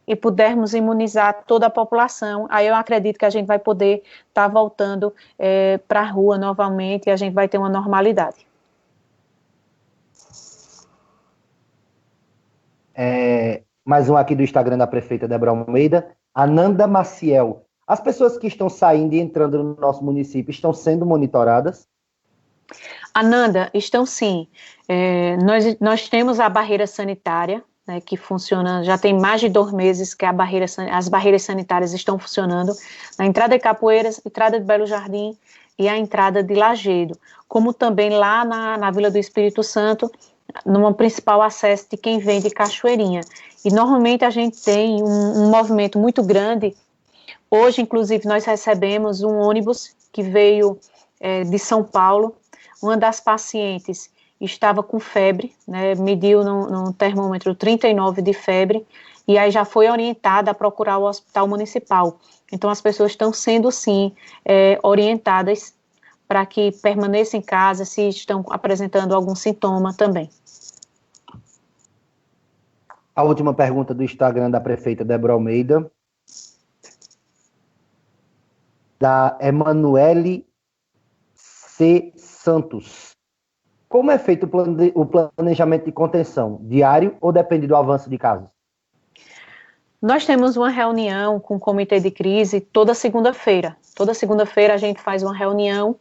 e pudermos imunizar toda a população, aí eu acredito que a gente vai poder estar voltando para a rua novamente e a gente vai ter uma normalidade. Mais um aqui do Instagram da prefeita Débora Almeida, Ananda Maciel. As pessoas que estão saindo e entrando no nosso município estão sendo monitoradas? Ananda, estão sim. Nós temos a barreira sanitária, né, que funciona, já tem mais de 2 meses que as barreiras sanitárias estão funcionando, na entrada de Capoeiras, entrada de Belo Jardim e a entrada de Lajedo, como também lá na Vila do Espírito Santo, no principal acesso de quem vem de Cachoeirinha. E normalmente a gente tem um movimento muito grande. Hoje, inclusive, nós recebemos um ônibus que veio de São Paulo. Uma das pacientes estava com febre, né, mediu no termômetro 39 de febre, e aí já foi orientada a procurar o hospital municipal. Então, as pessoas estão sendo, sim, orientadas para que permaneçam em casa se estão apresentando algum sintoma também. A última pergunta do Instagram da prefeita Débora Almeida, da Emanuele C. Santos. Como é feito o planejamento de contenção? Diário ou depende do avanço de casos? Nós temos uma reunião com o comitê de crise toda segunda-feira. Toda segunda-feira a gente faz uma reunião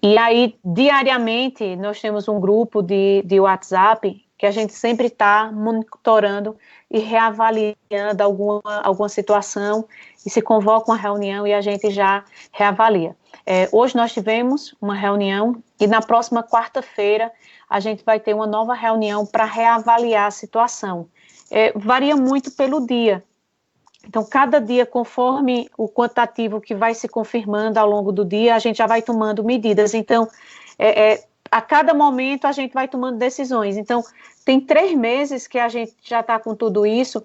e aí, diariamente, nós temos um grupo de WhatsApp que a gente sempre está monitorando e reavaliando alguma situação e se convoca uma reunião e a gente já reavalia. Hoje nós tivemos uma reunião e na próxima quarta-feira a gente vai ter uma nova reunião para reavaliar a situação. Varia muito pelo dia. Então, cada dia, conforme o quantitativo que vai se confirmando ao longo do dia, a gente já vai tomando medidas. Então, a cada momento, a gente vai tomando decisões. Então, tem 3 meses que a gente já está com tudo isso.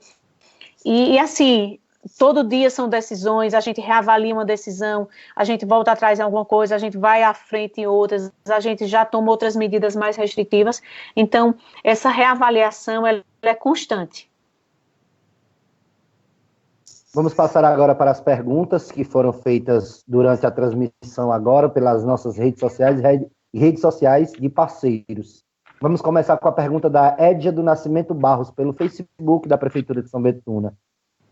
E, assim, todo dia são decisões, a gente reavalia uma decisão, a gente volta atrás em alguma coisa, a gente vai à frente em outras, a gente já toma outras medidas mais restritivas. Então, essa reavaliação, ela é constante. Vamos passar agora para as perguntas que foram feitas durante a transmissão agora pelas nossas redes sociais e redes sociais de parceiros. Vamos começar com a pergunta da Edja do Nascimento Barros, pelo Facebook da Prefeitura de São Betuna.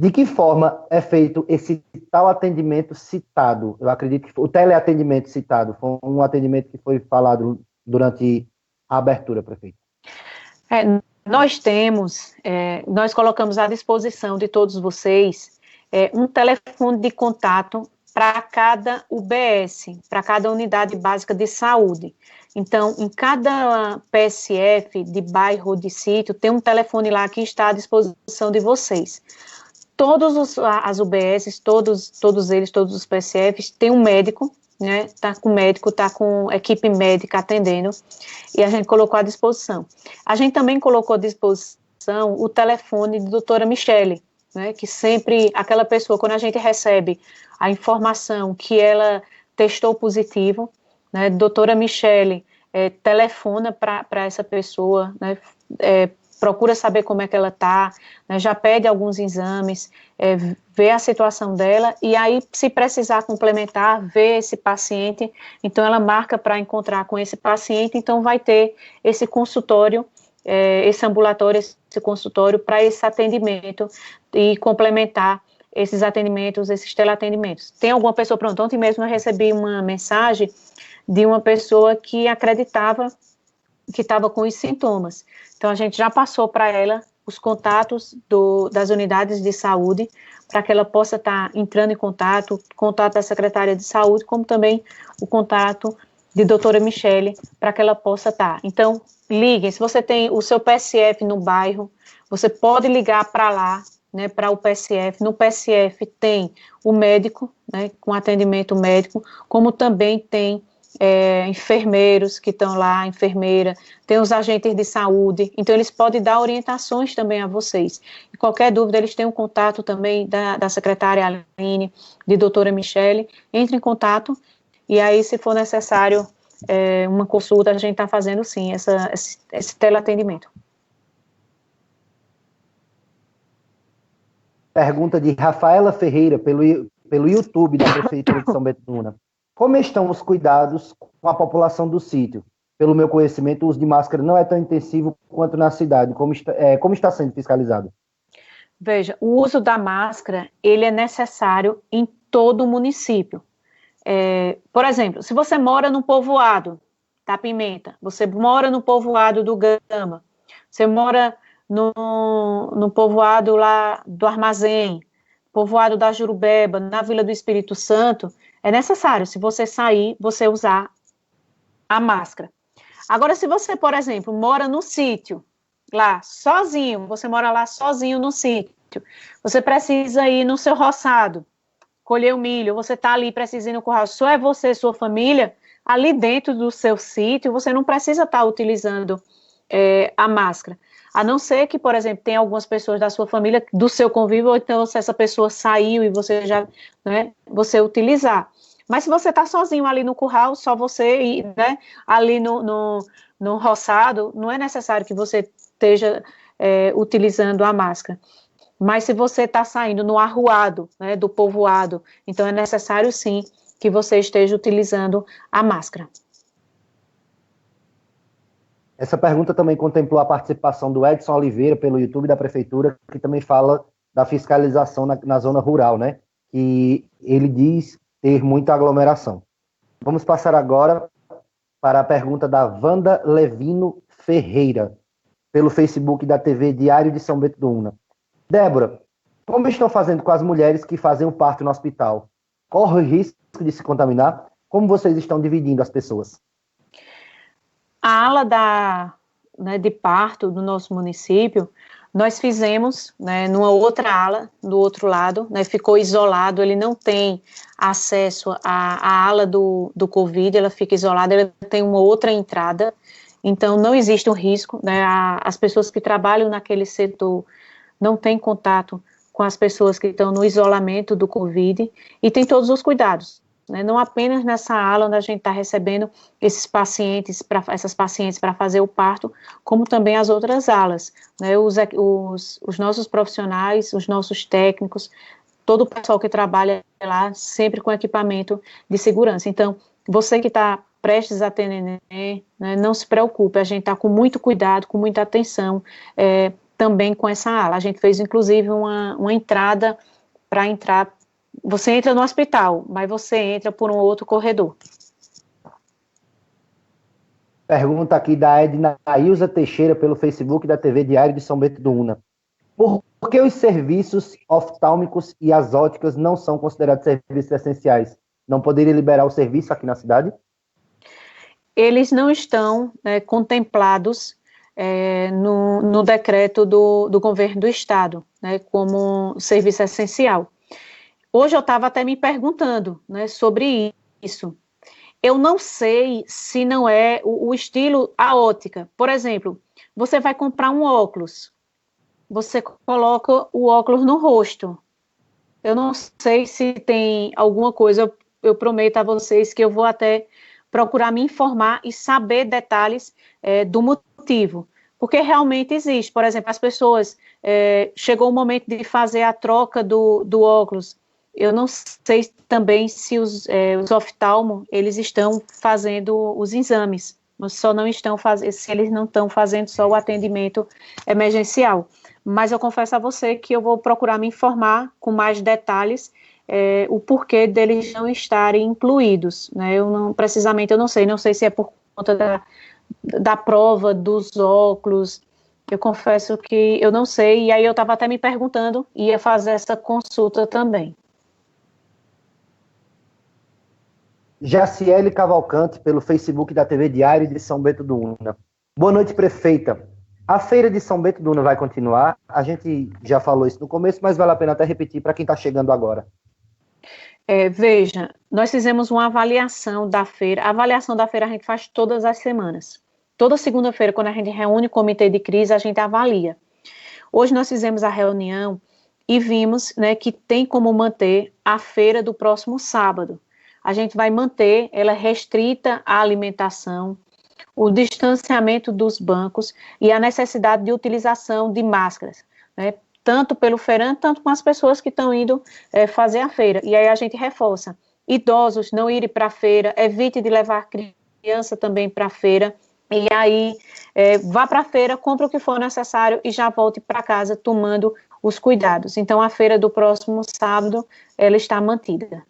De que forma é feito esse tal atendimento citado? Eu acredito que o teleatendimento citado foi um atendimento que foi falado durante a abertura, prefeito. Nós colocamos à disposição de todos vocês um telefone de contato para cada UBS, para cada unidade básica de saúde. Então, em cada PSF de bairro ou de sítio, tem um telefone lá que está à disposição de vocês. Todas as UBS, todos os PSFs, tem um médico, né? Está com médico, está com equipe médica atendendo, e a gente colocou à disposição. A gente também colocou à disposição o telefone de doutora Michele, né, que sempre, aquela pessoa, quando a gente recebe a informação que ela testou positivo, né, doutora Michele telefona para essa pessoa, né, procura saber como é que ela está, né, já pede alguns exames, ver a situação dela, e aí, se precisar complementar, ver esse paciente, então ela marca para encontrar com esse paciente, então vai ter esse consultório, esse ambulatório, esse consultório para esse atendimento e complementar esses atendimentos, esses teleatendimentos. Tem alguma pessoa, pronto, ontem mesmo eu recebi uma mensagem de uma pessoa que acreditava que estava com os sintomas. Então, a gente já passou para ela os contatos das unidades de saúde, para que ela possa estar entrando em contato da secretária de saúde, como também o contato de doutora Michele, para que ela possa estar. Então, liguem, se você tem o seu PSF no bairro, você pode ligar para lá, né, para o PSF. No PSF tem o médico, né, com atendimento médico, como também tem enfermeiros que estão lá, enfermeira, tem os agentes de saúde, então eles podem dar orientações também a vocês. E qualquer dúvida, eles têm um contato também da secretária Aline, de doutora Michele, entre em contato, e aí, se for necessário uma consulta, a gente está fazendo sim, esse teleatendimento. Pergunta de Rafaela Ferreira, pelo YouTube da Prefeitura de São Bento do Una. Como estão os cuidados com a população do sítio? Pelo meu conhecimento, o uso de máscara não é tão intensivo quanto na cidade. Como está sendo fiscalizado? Veja, o uso da máscara, ele é necessário em todo o município. Por exemplo, se você mora no povoado da Pimenta, você mora no povoado do Gama, você mora no povoado lá do Armazém, povoado da Jurubeba, na Vila do Espírito Santo, é necessário, se você sair, você usar a máscara. Agora, se você, por exemplo, mora no sítio, lá, sozinho, você mora lá sozinho no sítio, você precisa ir no seu roçado, colher o milho, você está ali precisando no curral, só é você e sua família, ali dentro do seu sítio, você não precisa estar utilizando a máscara. A não ser que, por exemplo, tem algumas pessoas da sua família, do seu convívio, ou então se essa pessoa saiu e você já, né, você utilizar. Mas se você está sozinho ali no curral, só você e, né, ali no roçado, não é necessário que você esteja utilizando a máscara. Mas se você está saindo no arruado, né, do povoado, então é necessário sim que você esteja utilizando a máscara. Essa pergunta também contemplou a participação do Edson Oliveira pelo YouTube da Prefeitura, que também fala da fiscalização na zona rural, né? E ele diz ter muita aglomeração. Vamos passar agora para a pergunta da Wanda Levino Ferreira, pelo Facebook da TV Diário de São Bento do Una. Débora, como estão fazendo com as mulheres que fazem o parto no hospital? Corre o risco de se contaminar? Como vocês estão dividindo as pessoas? A ala de parto do nosso município, nós fizemos, né, numa outra ala, do outro lado, né, ficou isolado, ele não tem acesso à ala do Covid, ela fica isolada, ela tem uma outra entrada, então não existe um risco, né, as pessoas que trabalham naquele setor não têm contato com as pessoas que estão no isolamento do Covid, e tem todos os cuidados, né, não apenas nessa ala onde a gente está recebendo essas pacientes para fazer o parto, como também as outras alas, né, os nossos profissionais, os nossos técnicos, todo o pessoal que trabalha lá, sempre com equipamento de segurança. Então, você que está prestes a ter neném, né, não se preocupe, a gente está com muito cuidado, com muita atenção, também com essa ala. A gente fez, inclusive, uma entrada para entrar. Você entra no hospital, mas você entra por um outro corredor. Pergunta aqui da Edna Ilza Teixeira pelo Facebook da TV Diário de São Bento do Una. Por que os serviços oftálmicos e as óticas não são considerados serviços essenciais? Não poderia liberar o serviço aqui na cidade? Eles não estão contemplados no decreto do governo do estado, né, como serviço essencial. Hoje eu estava até me perguntando, né, sobre isso. Eu não sei se não é o estilo, a ótica. Por exemplo, você vai comprar um óculos, você coloca o óculos no rosto. Eu não sei se tem alguma coisa, eu prometo a vocês que eu vou até procurar me informar e saber detalhes do motivo. porque realmente existe. Por exemplo, as pessoas, chegou o momento de fazer a troca do óculos. Eu não sei também se os oftalmos, eles estão fazendo os exames, só não estão fazendo, se eles não estão fazendo só o atendimento emergencial. Mas eu confesso a você que eu vou procurar me informar com mais detalhes o porquê deles não estarem incluídos, né? Precisamente eu não sei se é por conta da prova dos óculos. Eu confesso que eu não sei, e aí eu estava até me perguntando, ia fazer essa consulta também. Jaciele Cavalcante, pelo Facebook da TV Diário de São Bento do Una. Boa noite, prefeita. A feira de São Bento do Una vai continuar? A gente já falou isso no começo, mas vale a pena até repetir para quem está chegando agora. Veja, nós fizemos uma avaliação da feira. A avaliação da feira a gente faz todas as semanas. Toda segunda-feira, quando a gente reúne o comitê de crise, a gente avalia. Hoje nós fizemos a reunião e vimos, né, que tem como manter a feira do próximo sábado. A gente vai manter ela restrita à alimentação, o distanciamento dos bancos e a necessidade de utilização de máscaras, né, tanto pelo feirante, tanto com as pessoas que estão indo fazer a feira. E aí a gente reforça. Idosos não irem para a feira, evite de levar criança também para a feira. E aí, vá para a feira, compre o que for necessário e já volte para casa tomando os cuidados. Então, a feira do próximo sábado, ela está mantida.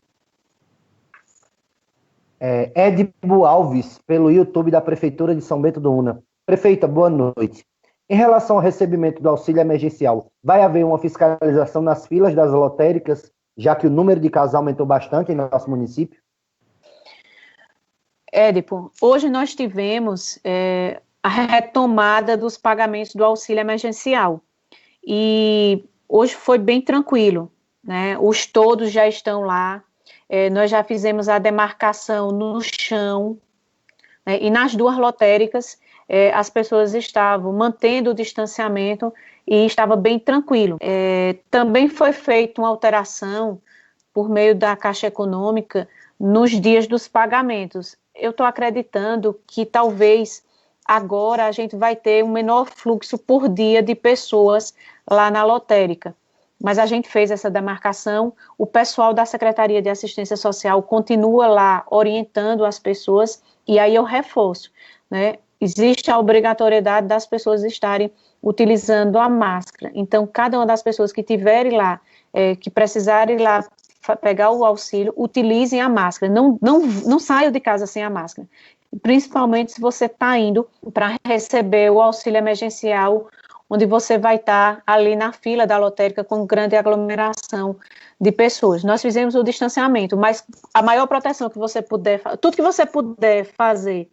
Edibo Alves, pelo YouTube da Prefeitura de São Bento do Una. Prefeita, boa noite. Em relação ao recebimento do auxílio emergencial, vai haver uma fiscalização nas filas das lotéricas, já que o número de casos aumentou bastante em nosso município? Édipo, hoje nós tivemos a retomada dos pagamentos do auxílio emergencial e hoje foi bem tranquilo, né? Os todos já estão lá, nós já fizemos a demarcação no chão, né? E nas duas lotéricas as pessoas estavam mantendo o distanciamento e estava bem tranquilo. Também foi feita uma alteração por meio da Caixa Econômica nos dias dos pagamentos. Eu estou acreditando que talvez agora a gente vai ter um menor fluxo por dia de pessoas lá na lotérica. Mas a gente fez essa demarcação, o pessoal da Secretaria de Assistência Social continua lá orientando as pessoas, e aí eu reforço, né? Existe a obrigatoriedade das pessoas estarem utilizando a máscara. Então, cada uma das pessoas que estiverem lá, que precisarem lá pegar o auxílio, utilizem a máscara, não saiam de casa sem a máscara, principalmente se você está indo para receber o auxílio emergencial, onde você vai estar ali na fila da lotérica com grande aglomeração de pessoas. Nós fizemos o distanciamento, mas a maior proteção que você puder, tudo que você puder fazer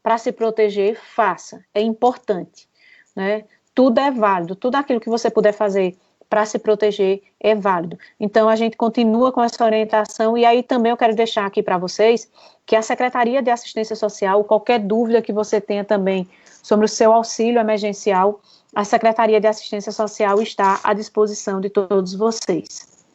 para se proteger, faça, é importante, né? Tudo é válido, tudo aquilo que você puder fazer para se proteger é válido. Então, a gente continua com essa orientação e aí também eu quero deixar aqui para vocês que a Secretaria de Assistência Social, qualquer dúvida que você tenha também sobre o seu auxílio emergencial, a Secretaria de Assistência Social está à disposição de todos vocês.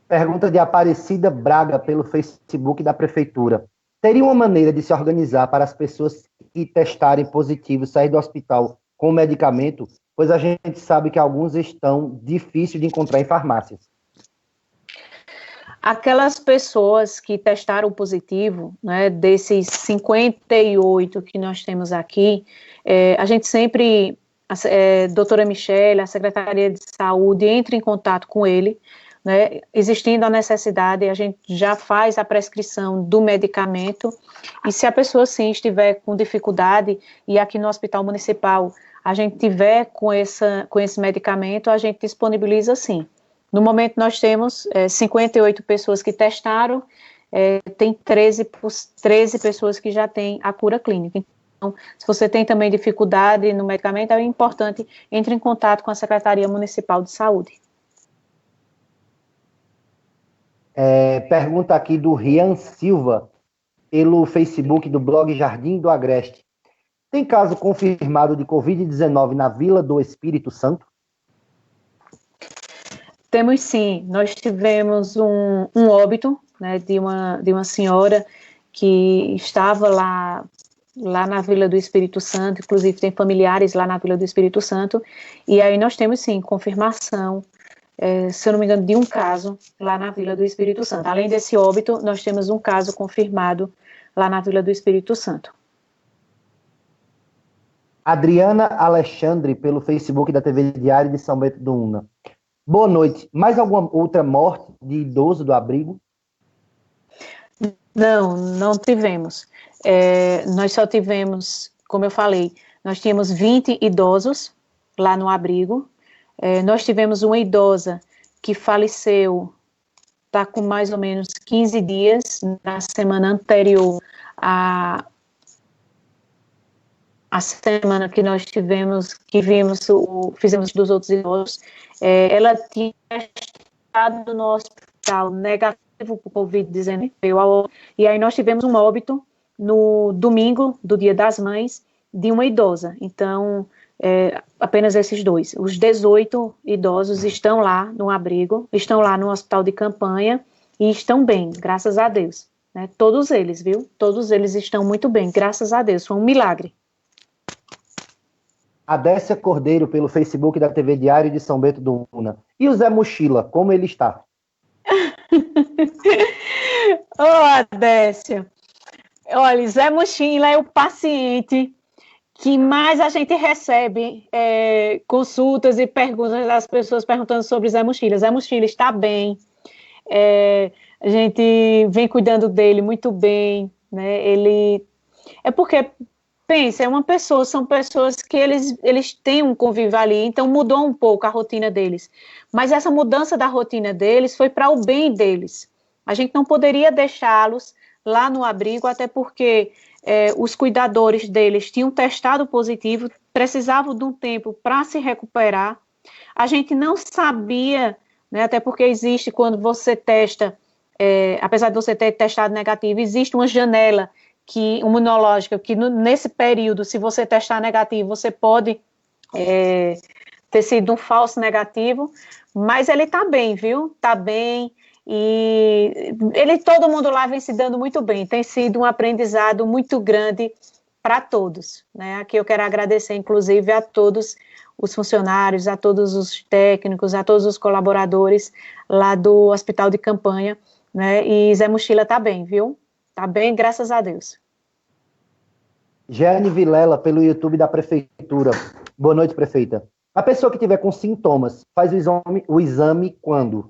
Pergunta de Aparecida Braga pelo Facebook da Prefeitura. Teria uma maneira de se organizar para as pessoas que testarem positivo sair do hospital com o medicamento, pois a gente sabe que alguns estão difíceis de encontrar em farmácias? Aquelas pessoas que testaram positivo, né, desses 58 que nós temos aqui, a gente sempre, doutora Michele, a Secretaria de Saúde, entra em contato com ele, né, existindo a necessidade, a gente já faz a prescrição do medicamento, e se a pessoa, sim, estiver com dificuldade, e aqui no Hospital Municipal a gente tiver com esse medicamento, a gente disponibiliza, sim. No momento nós temos 58 pessoas que testaram, tem 13 pessoas que já têm a cura clínica. Então, se você tem também dificuldade no medicamento, é importante, entre em contato com a Secretaria Municipal de Saúde. Pergunta aqui do Rian Silva, pelo Facebook do blog Jardim do Agreste. Tem caso confirmado de Covid-19 na Vila do Espírito Santo? Temos sim. Nós tivemos um óbito, né, de uma senhora que estava lá lá na Vila do Espírito Santo, inclusive tem familiares lá na Vila do Espírito Santo, e aí nós temos sim confirmação, se eu não me engano, de um caso lá na Vila do Espírito Santo. Além desse óbito, nós temos um caso confirmado lá na Vila do Espírito Santo. Adriana Alexandre, pelo Facebook da TV Diário de São Bento do Una. Boa noite. Mais alguma outra morte de idoso do abrigo? Não tivemos. Nós só tivemos, como eu falei, nós tínhamos 20 idosos lá no abrigo. Nós tivemos uma idosa que faleceu, está com mais ou menos 15 dias, na semana anterior a semana que nós tivemos, fizemos dos outros idosos. Ela tinha estado no hospital negativo por Covid-19, e aí nós tivemos um óbito no domingo, do Dia das Mães, de uma idosa. Então, apenas esses dois. Os 18 idosos estão lá no abrigo, estão lá no hospital de campanha e estão bem, graças a Deus. Né? Todos eles, viu? Todos eles estão muito bem, graças a Deus. Foi um milagre. A Décia Cordeiro, pelo Facebook da TV Diário de São Bento do Una. E o Zé Mochila, como ele está? Adécia. Olha, Zé Mochila é o paciente que mais a gente recebe consultas e perguntas das pessoas perguntando sobre Zé Mochila. Zé Mochila está bem, a gente vem cuidando dele muito bem, né? Porque, pensa, são pessoas que eles têm um convívio ali, então mudou um pouco a rotina deles. Mas essa mudança da rotina deles foi para o bem deles. A gente não poderia deixá-los lá no abrigo, até porque os cuidadores deles tinham testado positivo, precisavam de um tempo para se recuperar. A gente não sabia, né, até porque existe, quando você testa, apesar de você ter testado negativo, existe uma janela imunológica, que nesse período, se você testar negativo, você pode ter sido um falso negativo, mas ele está bem, viu? Está bem. E todo mundo lá vem se dando muito bem, tem sido um aprendizado muito grande para todos, né? Aqui eu quero agradecer, inclusive, a todos os funcionários, a todos os técnicos, a todos os colaboradores lá do Hospital de Campanha, né? E Zé Mochila tá bem, viu? Tá bem, graças a Deus. Jeane Vilela, pelo YouTube da Prefeitura. Boa noite, prefeita. A pessoa que tiver com sintomas, faz o exame quando?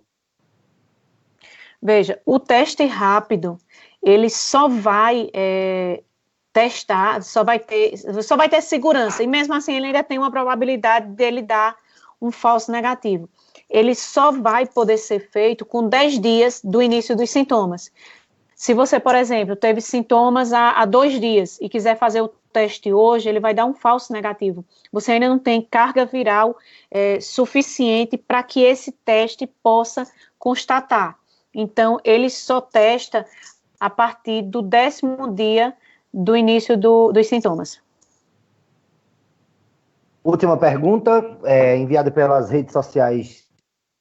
Veja, o teste rápido, ele só vai testar, só vai ter segurança, e mesmo assim ele ainda tem uma probabilidade dele dar um falso negativo. Ele só vai poder ser feito com 10 dias do início dos sintomas. Se você, por exemplo, teve sintomas há 2 dias e quiser fazer o teste hoje, ele vai dar um falso negativo. Você ainda não tem carga viral suficiente para que esse teste possa constatar. Então, ele só testa a partir do 10º dia do início dos sintomas. Última pergunta, enviada pelas redes sociais,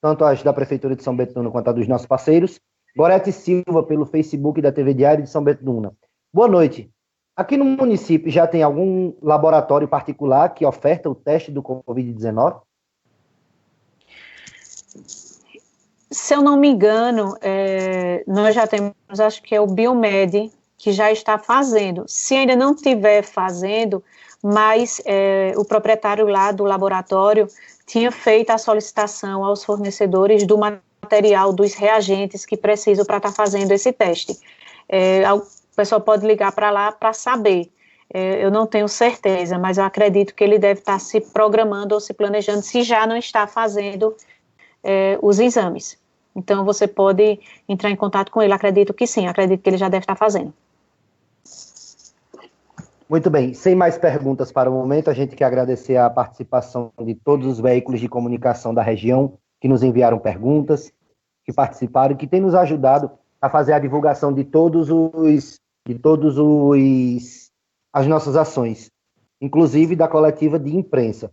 tanto as da Prefeitura de São Bento do Una quanto a dos nossos parceiros. Gorete Silva, pelo Facebook da TV Diário de São Bento do Una. Boa noite. Aqui no município já tem algum laboratório particular que oferta o teste do Covid-19? Se eu não me engano, nós já temos, acho que é o Biomed, que já está fazendo. Se ainda não estiver fazendo, mas o proprietário lá do laboratório tinha feito a solicitação aos fornecedores do material, dos reagentes que precisam para estar fazendo esse teste. O pessoal pode ligar para lá para saber. Eu não tenho certeza, mas eu acredito que ele deve estar se programando ou se planejando, se já não está fazendo os exames. Então, você pode entrar em contato com ele. Acredito que sim, acredito que ele já deve estar fazendo. Muito bem, sem mais perguntas para o momento, a gente quer agradecer a participação de todos os veículos de comunicação da região que nos enviaram perguntas, que participaram, que têm nos ajudado a fazer a divulgação de todos as nossas ações, inclusive da coletiva de imprensa.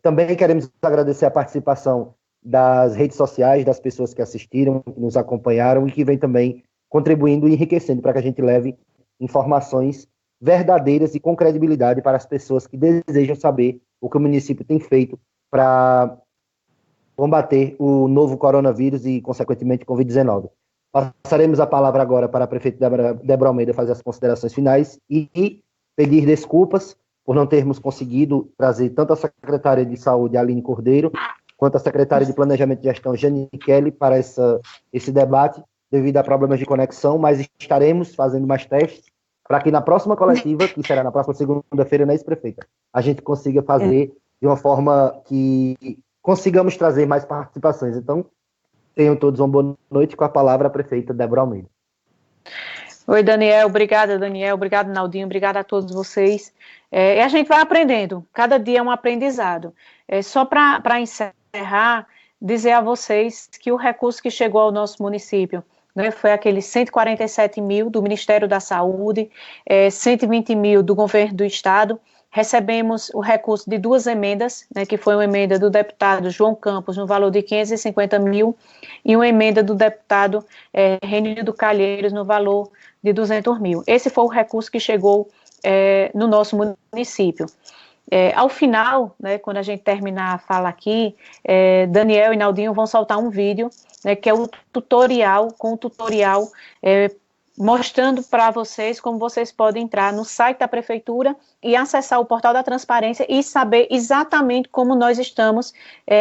Também queremos agradecer a participação das redes sociais, das pessoas que assistiram, que nos acompanharam e que vem também contribuindo e enriquecendo para que a gente leve informações verdadeiras e com credibilidade para as pessoas que desejam saber o que o município tem feito para combater o novo coronavírus e, consequentemente, Covid-19. Passaremos a palavra agora para a prefeita Débora Almeida fazer as considerações finais e pedir desculpas por não termos conseguido trazer tanto a secretária de Saúde, Aline Cordeiro, quanto a secretária de Planejamento e Gestão, Jane Kelly, para esse debate, devido a problemas de conexão, mas estaremos fazendo mais testes para que na próxima coletiva, que será na próxima segunda-feira, né, prefeita, a gente consiga fazer de uma forma que consigamos trazer mais participações. Então, tenham todos uma boa noite. Com a palavra a prefeita Débora Almeida. Oi, Daniel. Obrigada, Daniel. Obrigada, Naldinho. Obrigada a todos vocês. E a gente vai aprendendo. Cada dia é um aprendizado. Só para encerrar, dizer a vocês que o recurso que chegou ao nosso município, né, foi aqueles 147 mil do Ministério da Saúde, 120 mil do governo do Estado. Recebemos o recurso de 2 emendas, né, que foi uma emenda do deputado João Campos, no valor de 550 mil, e uma emenda do deputado Renildo Calheiros, no valor de 200 mil. Esse foi o recurso que chegou no nosso município. Ao final, né, quando a gente terminar a fala aqui, Daniel e Naldinho vão soltar um vídeo, né, que é o tutorial, mostrando para vocês como vocês podem entrar no site da prefeitura e acessar o portal da transparência e saber exatamente como nós estamos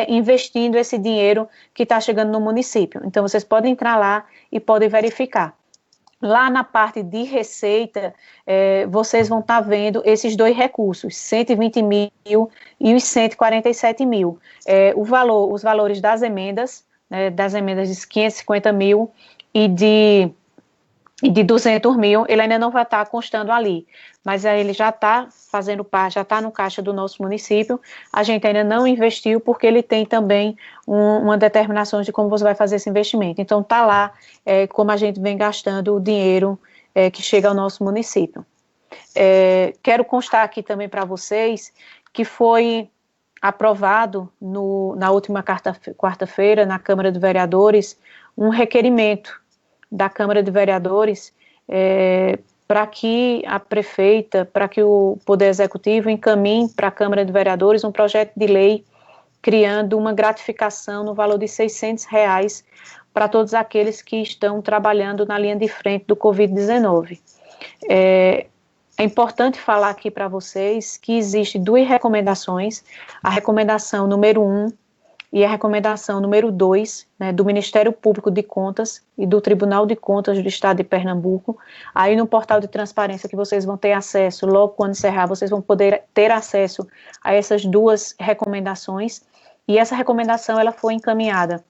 investindo esse dinheiro que está chegando no município. Então, vocês podem entrar lá e podem verificar. Lá na parte de receita, vocês vão estar vendo esses 2 recursos, 120 mil e os 147 mil. Os valores das emendas de 550 mil e de 200 mil, ele ainda não vai estar constando ali, mas ele já está fazendo parte, já está no caixa do nosso município. A gente ainda não investiu porque ele tem também uma determinação de como você vai fazer esse investimento. Então está lá como a gente vem gastando o dinheiro que chega ao nosso município. Quero constar aqui também para vocês que foi aprovado na última quarta-feira na Câmara de Vereadores um requerimento da Câmara de Vereadores para que a prefeita, para que o Poder Executivo encaminhe para a Câmara de Vereadores um projeto de lei criando uma gratificação no valor de R$600 para todos aqueles que estão trabalhando na linha de frente do Covid-19. É importante falar aqui para vocês que existem 2 recomendações, a recomendação número 1 e a recomendação número 2, né, do Ministério Público de Contas e do Tribunal de Contas do Estado de Pernambuco. Aí no portal de transparência que vocês vão ter acesso, logo quando encerrar, vocês vão poder ter acesso a essas 2 recomendações. E essa recomendação ela foi encaminhada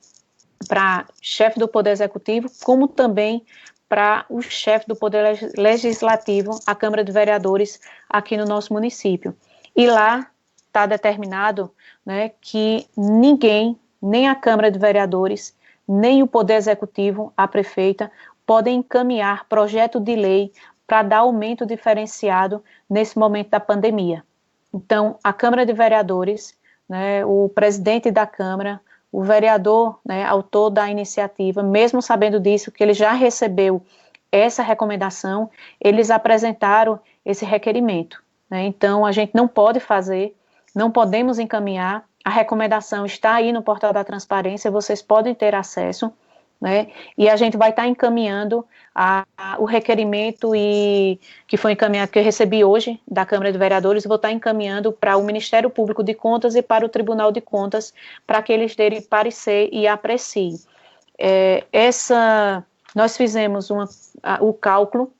para chefe do Poder Executivo, como também para o chefe do Poder Legislativo, a Câmara de Vereadores aqui no nosso município. E lá está determinado, né, que ninguém, nem a Câmara de Vereadores, nem o Poder Executivo, a prefeita, podem encaminhar projeto de lei para dar aumento diferenciado nesse momento da pandemia. Então, a Câmara de Vereadores, né, o presidente da Câmara, o vereador, né, autor da iniciativa, mesmo sabendo disso, que ele já recebeu essa recomendação, eles apresentaram esse requerimento, né? Então, a gente não pode fazer, não podemos encaminhar, a recomendação está aí no portal da transparência, vocês podem ter acesso, né? E a gente vai estar encaminhando o requerimento que foi encaminhado, que eu recebi hoje da Câmara de Vereadores, vou estar encaminhando para o Ministério Público de Contas e para o Tribunal de Contas, para que eles derem parecer e apreciem. Nós fizemos o cálculo,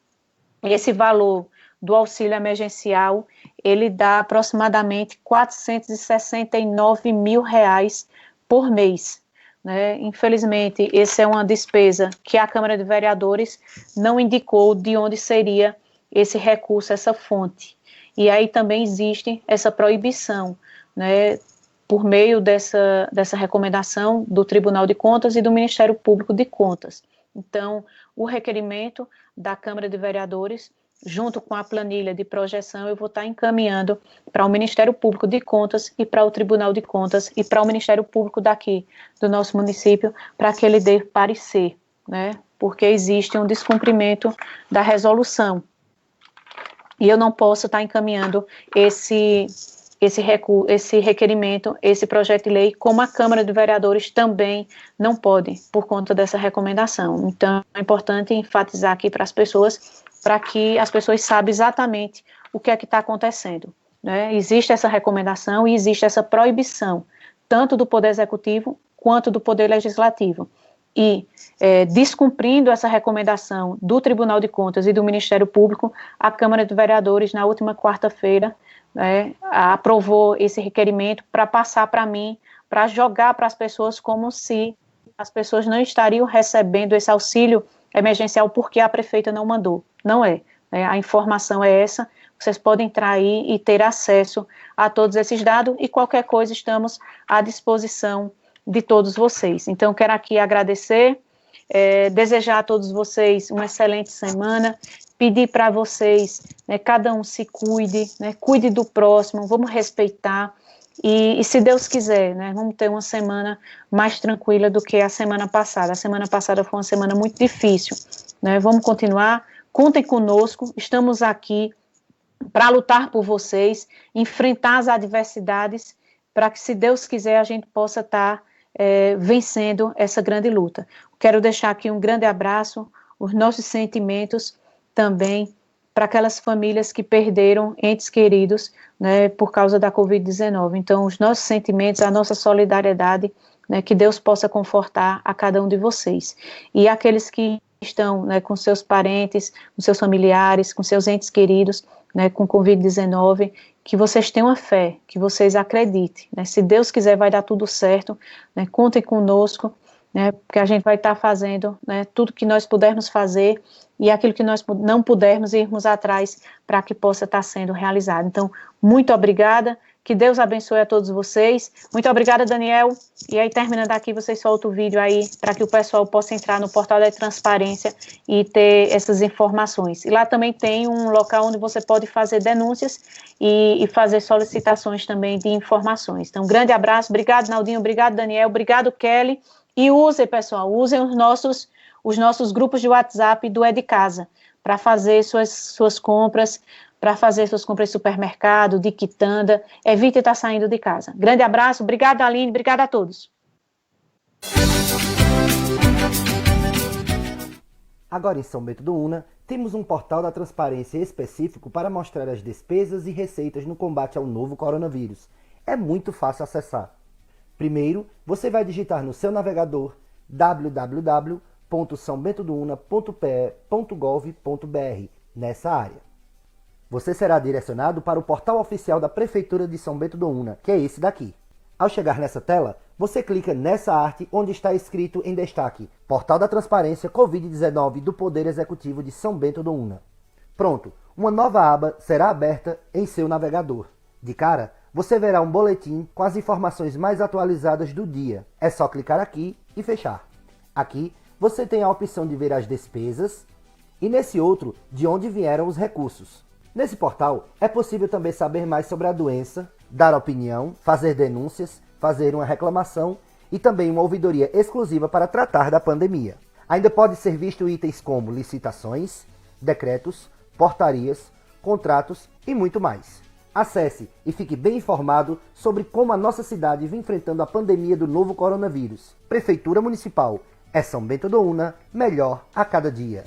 e esse valor do auxílio emergencial, ele dá aproximadamente R$469 mil por mês, né? Infelizmente, essa é uma despesa que a Câmara de Vereadores não indicou de onde seria esse recurso, essa fonte. E aí também existe essa proibição, né, por meio dessa recomendação do Tribunal de Contas e do Ministério Público de Contas. Então, o requerimento da Câmara de Vereadores, junto com a planilha de projeção, eu vou estar encaminhando para o Ministério Público de Contas e para o Tribunal de Contas e para o Ministério Público daqui do nosso município, para que ele dê parecer, né? Porque existe um descumprimento da resolução. e eu não posso estar encaminhando esse requerimento, esse projeto de lei, como a Câmara de Vereadores também não pode, por conta dessa recomendação. Então, é importante enfatizar aqui para as pessoas, para que as pessoas saibam exatamente o que é que está acontecendo, né? Existe essa recomendação e existe essa proibição, tanto do Poder Executivo quanto do Poder Legislativo. E, descumprindo essa recomendação do Tribunal de Contas e do Ministério Público, a Câmara de Vereadores, na última quarta-feira, aprovou esse requerimento para passar para mim, para jogar para as pessoas como se as pessoas não estariam recebendo esse auxílio emergencial porque a prefeita não mandou. Não é. A informação é essa, vocês podem entrar aí e ter acesso a todos esses dados e qualquer coisa estamos à disposição de todos vocês. Então, quero aqui agradecer, desejar a todos vocês uma excelente semana, pedir para vocês, né, cada um se cuide, né, cuide do próximo, vamos respeitar, e se Deus quiser, né, vamos ter uma semana mais tranquila do que a semana passada. A semana passada foi uma semana muito difícil, né, vamos continuar, contem conosco, estamos aqui para lutar por vocês, enfrentar as adversidades, para que, se Deus quiser, a gente possa estar vencendo essa grande luta. Quero deixar aqui um grande abraço, os nossos sentimentos também para aquelas famílias que perderam entes queridos, né, por causa da Covid-19. Então, os nossos sentimentos, a nossa solidariedade, né, que Deus possa confortar a cada um de vocês. E aqueles que estão, né, com seus parentes, com seus familiares, com seus entes queridos, né, com Covid-19, que vocês tenham a fé, que vocês acreditem, né, se Deus quiser vai dar tudo certo, né, contem conosco, né, porque a gente vai estar fazendo, né, tudo que nós pudermos fazer e aquilo que nós não pudermos irmos atrás para que possa estar sendo realizado. Então, muito obrigada, que Deus abençoe a todos vocês. Muito obrigada, Daniel. E aí, terminando aqui, vocês soltam o vídeo aí para que o pessoal possa entrar no portal da transparência e ter essas informações. E lá também tem um local onde você pode fazer denúncias e fazer solicitações também de informações. Então, um grande abraço. Obrigado, Naldinho. Obrigado, Daniel. Obrigado, Kelly. E usem, pessoal, usem os nossos grupos de WhatsApp do É de Casa para fazer suas compras, para fazer suas compras de supermercado, de quitanda. Evite estar saindo de casa. Grande abraço, obrigada, Aline, obrigada a todos. Agora, em São Bento do Una, temos um portal da transparência específico para mostrar as despesas e receitas no combate ao novo coronavírus. É muito fácil acessar. Primeiro, você vai digitar no seu navegador www.saobentodouna.pe.gov.br nessa área. Você será direcionado para o portal oficial da Prefeitura de São Bento do Una, que é esse daqui. Ao chegar nessa tela, você clica nessa arte onde está escrito em destaque Portal da Transparência Covid-19 do Poder Executivo de São Bento do Una. Pronto, uma nova aba será aberta em seu navegador. De cara, você verá um boletim com as informações mais atualizadas do dia. É só clicar aqui e fechar. Aqui você tem a opção de ver as despesas e nesse outro, de onde vieram os recursos. Nesse portal, é possível também saber mais sobre a doença, dar opinião, fazer denúncias, fazer uma reclamação e também uma ouvidoria exclusiva para tratar da pandemia. Ainda pode ser visto itens como licitações, decretos, portarias, contratos e muito mais. Acesse e fique bem informado sobre como a nossa cidade vem enfrentando a pandemia do novo coronavírus. Prefeitura Municipal. É São Bento do Una, melhor a cada dia.